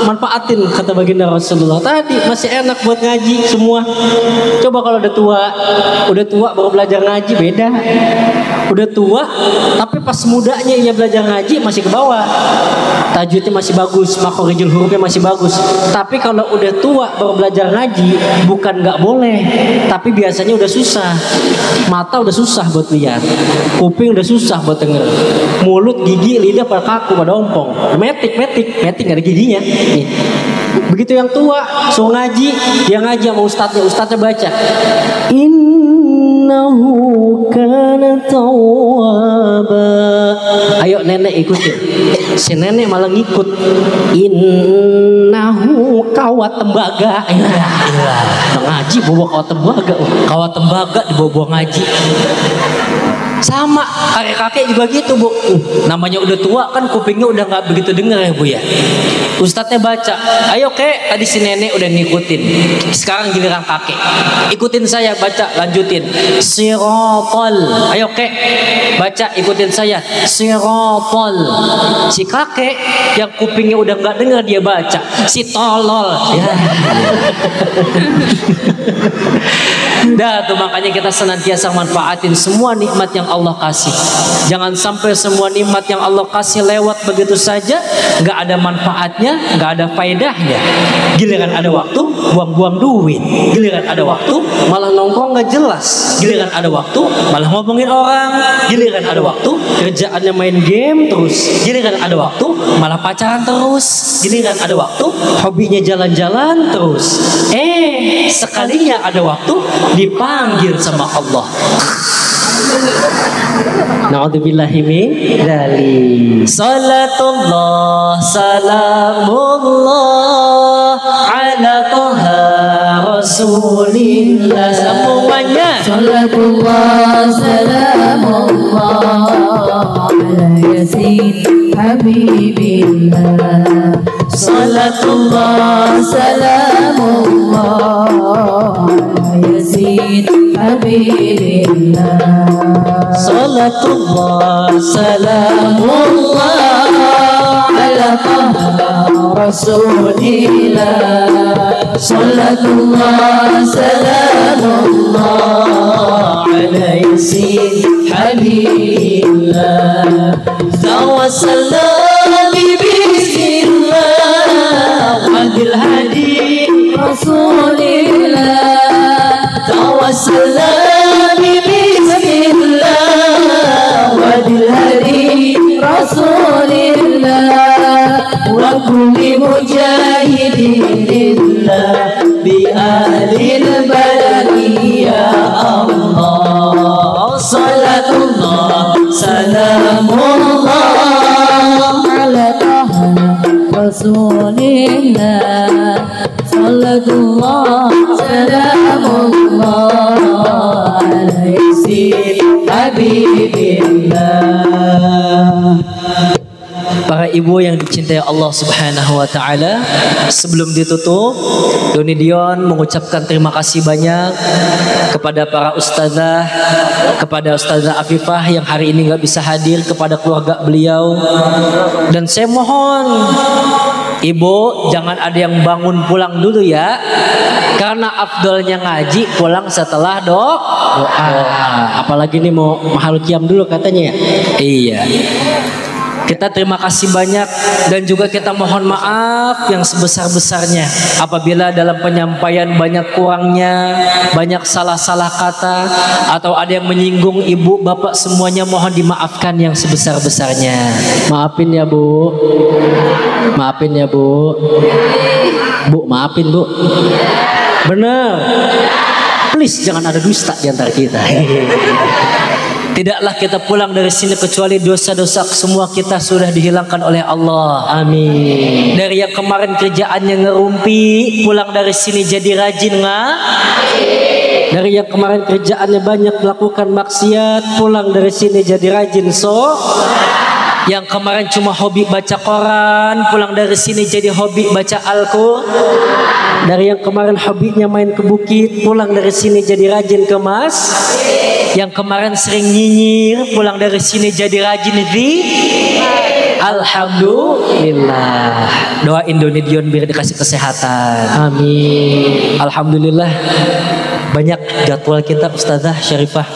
manfaatin kata baginda Rasulullah tadi, masih enak buat ngaji semua. Coba kalau udah tua baru belajar ngaji beda. Udah tua tapi pas mudanya ia belajar ngaji masih ke bawah, tajwidnya masih bagus, makhorijul hurufnya masih bagus. Tapi kalau udah tua baru belajar ngaji, bukan nggak boleh, tapi biasanya udah susah. Mata udah susah buat lihat, kuping udah susah buat denger, mulut, gigi, lidah pada kaku, pada ompong, metik nggak ada giginya. Nih. Begitu yang tua suruh ngaji, dia ngaji sama ustadznya baca, innahu kana tawwaba. Ayo nenek ikutin. Si nenek malah ngikut. Innahu kawat tembaga. Ngaji bawa kawat tembaga. Kawat tembaga dibawa ngaji. Sama kakek juga gitu Bu. Namanya udah tua kan kupingnya udah nggak begitu dengar ya Bu ya. Ustadznya baca, ayo kek, tadi si nenek udah ngikutin, sekarang giliran kakek, ikutin saya baca, lanjutin. Sirotol, ayo kek, baca, ikutin saya. Sirotol. Si kakek yang kupingnya udah nggak dengar dia baca, si tolol. Ya. Dah tuh makanya kita senantiasa manfaatin semua nikmat yang Allah kasih. Jangan sampai semua nikmat yang Allah kasih lewat begitu saja, nggak ada manfaatnya, nggak ada faedahnya. Giliran ada waktu buang-buang duit, giliran ada waktu malah nongkrong nggak jelas, giliran ada waktu malah ngomongin orang, giliran ada waktu kerjaannya main game terus, giliran ada waktu malah pacaran terus, giliran ada waktu hobinya jalan-jalan terus. Sekalinya ada waktu dipanggil sama Allah. Na'udzubillahi min dzalik. Salatullah salamullah ala toha rasulillah. Semuanya. Salatullah salamullah ala yasin habibillah. Salatullah salamullah ala yasin habibillah. Salatullah salamullah ala taha rasulillah. Salatullah salamullah ala yasin habibillah. Tawassalna bi bismillah wadil hadi rasulillah. tawassalna bi bismillah wadil hadi rasulillah. Wa kulli mujahidin lillah bi ahlil baladi ya Allah. Salatullah salamullah ala taha rasulillah. Salatullah salamullah ala yasin habibillah. Para ibu yang dicintai Allah Subhanahu wa taala, sebelum ditutup, Doni Dion mengucapkan terima kasih banyak kepada para ustazah, kepada Ustazah Afifah yang hari ini nggak bisa hadir, kepada keluarga beliau. Dan saya mohon Ibu jangan ada yang bangun pulang dulu ya, karena afdolnya ngaji pulang setelah doa. Apalagi ini mau mahal qiyam dulu katanya ya. Iya. Kita terima kasih banyak dan juga kita mohon maaf yang sebesar-besarnya apabila dalam penyampaian banyak kurangnya, banyak salah-salah kata atau ada yang menyinggung ibu bapak, semuanya mohon dimaafkan yang sebesar-besarnya. Maafin ya Bu. Maafin ya Bu. Bu, maafin Bu. Bener. Please jangan ada dusta di antara kita. Tidaklah kita pulang dari sini kecuali dosa-dosa semua kita sudah dihilangkan oleh Allah. Amin. Dari yang kemarin kerjaannya ngerumpi, pulang dari sini jadi rajin Dari yang kemarin kerjaannya banyak melakukan maksiat, pulang dari sini jadi rajin Yang kemarin cuma hobi baca koran, pulang dari sini jadi hobi baca Al-Qur'an. Dari yang kemarin hobinya main ke bukit, pulang dari sini jadi rajin ke Yang kemarin sering nyinyir, pulang dari sini jadi rajin Alhamdulillah. Doain Doni Dion biar dikasih kesehatan. Amin. Alhamdulillah. Banyak jadwal kita Ustazah Syarifah.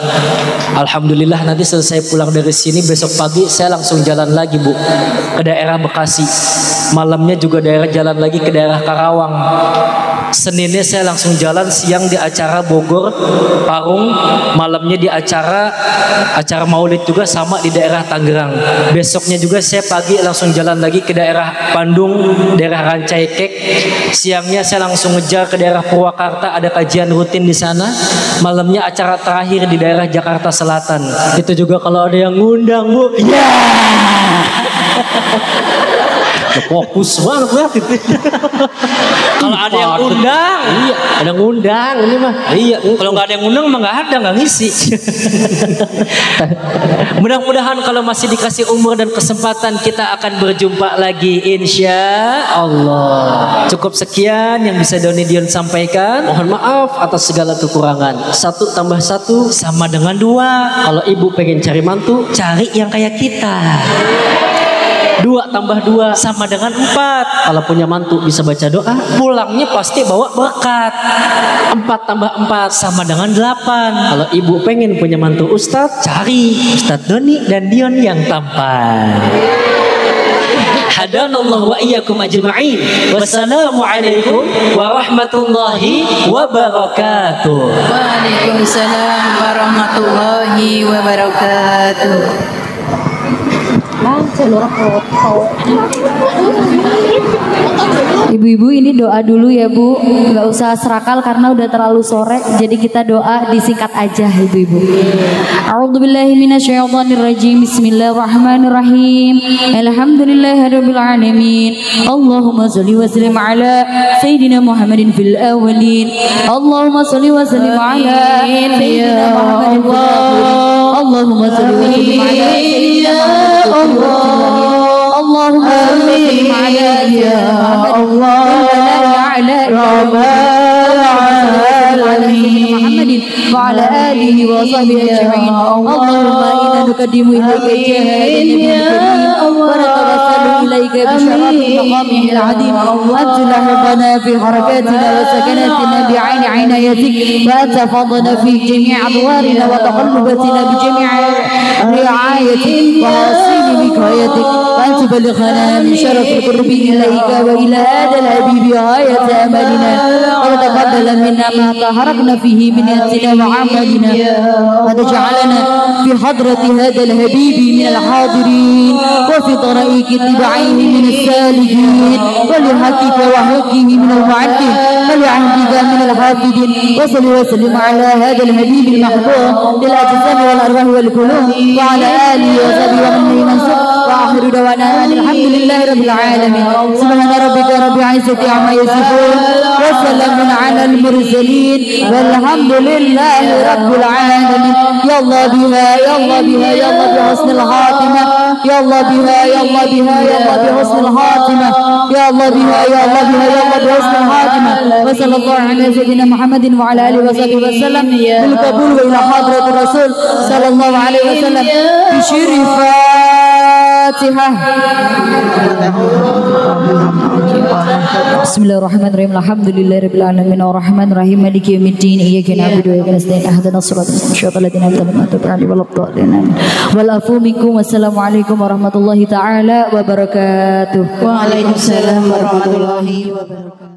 Alhamdulillah nanti selesai pulang dari sini besok pagi saya langsung jalan lagi Bu ke daerah Bekasi. Malamnya juga jalan lagi ke daerah Karawang. Seninnya saya langsung jalan, siang di acara Bogor Parung, malamnya di acara Maulid juga sama di daerah Tangerang. Besoknya juga saya pagi langsung jalan lagi ke daerah Bandung, daerah Rancaikek. Siangnya saya langsung ngejar ke daerah Purwakarta, ada kajian rutin di sana. Malamnya acara terakhir di daerah Jakarta Selatan. Itu juga kalau ada yang ngundang Bu. Ya. Fokus banget. Kalau ada yang undang, Iya, ada ngundang ini mah. iya. Kalau nggak ada yang undang, mah nggak ada, nggak ngisi. Mudah-mudahan kalau masih dikasih umur dan kesempatan kita akan berjumpa lagi, insya Allah. Cukup sekian yang bisa Doni Dion sampaikan. Mohon maaf atas segala kekurangan. 1 tambah 1 Sama dengan 2. kalau ibu pengen cari mantu, Cari yang kayak kita. 2 tambah 2 Sama dengan 4. kalau punya mantu bisa baca doa. Pulangnya pasti bawa berkat. 4 tambah 4 Sama dengan 8. kalau ibu pengen punya mantu ustadz. Cari Ustadz Doni dan Dion yang tampan. Hadanallahu wa iyyakum ajma'in. Wassalamualaikum warahmatullahi wabarakatuh. Waalaikumsalam warahmatullahi wabarakatuh. Ibu-ibu ini doa dulu ya Bu, nggak usah serakal karena udah terlalu sore, jadi kita doa disingkat aja ibu-ibu. A'udzubillahi minasyaitonirrajim. Bismillahirrahmanirrahim. Alhamdulillahirabbil alamin. Allahumma shalli wa sallim ala sayyidina Muhammadin fil awwalin. Allahumma shalli wa sallim ala sayyidina Muhammadin fil akhirin. Allahumma shalli wa sallim ala sayyidina Muhammadin fil akhirin. اللهم صل على محمد وعلى آله وصحبه أجمعين. اللهم إنا نقدم إليك جهادنا ونتوسل إليك بشرف مقامه العظيم أن تلحقنا في حركاتنا وسكناتنا بعين عنايتك وأن تفضنا في جميع أدوارنا وتقلباتنا بجميع رعايتك وحسين وقايتك وأن تبلغنا من شرف القرب إليك وإلى هذا الحبيب غاية أملنا وتتقبل منا ما طهرنا فيه من أنتنا وعملنا وتجعلنا في حضرة هذا الحبيب من الحاضرين وفي طريق اتباعه من السالكين ولحقك وحقه من المعدين ولعهدك من الحافظين. وصل وسلم على هذا الحبيب المحبوب للأجسام والأرواح والقلوب وعلى آله وصحبه ومن منصور. وآخر دعوانا أن الحمد لله رب العالمين. سبحان ربك رب العزة عما يصفون وسلام على المرسلين والحمد لله رب العالمين. يا الله بها يا الله بها يا الله بحسن الخاتمة. يا الله بها يا الله بها يا الله بحسن الخاتمة. يا الله بها يا الله بها يا الله بحسن الخاتمة. وصلى الله على سيدنا محمد وعلى آله وصحبه وسلم بالقبول وإلى حضرة الرسول صلى الله عليه وسلم بشر الفاتحة. بسم الله الرحمن الرحيم. الحمد لله رب العالمين الرحمن الرحيم مالك يوم الدين. إياك نعبد وإياك نستعين اهدنا الصراط المستقيم الذين أنعمت عليهم غير المغضوب عليهم والعفو منكم. والسلام عليكم ورحمة الله تعالى وبركاته. Waalaikumsalam warahmatullahi wabarakatuh.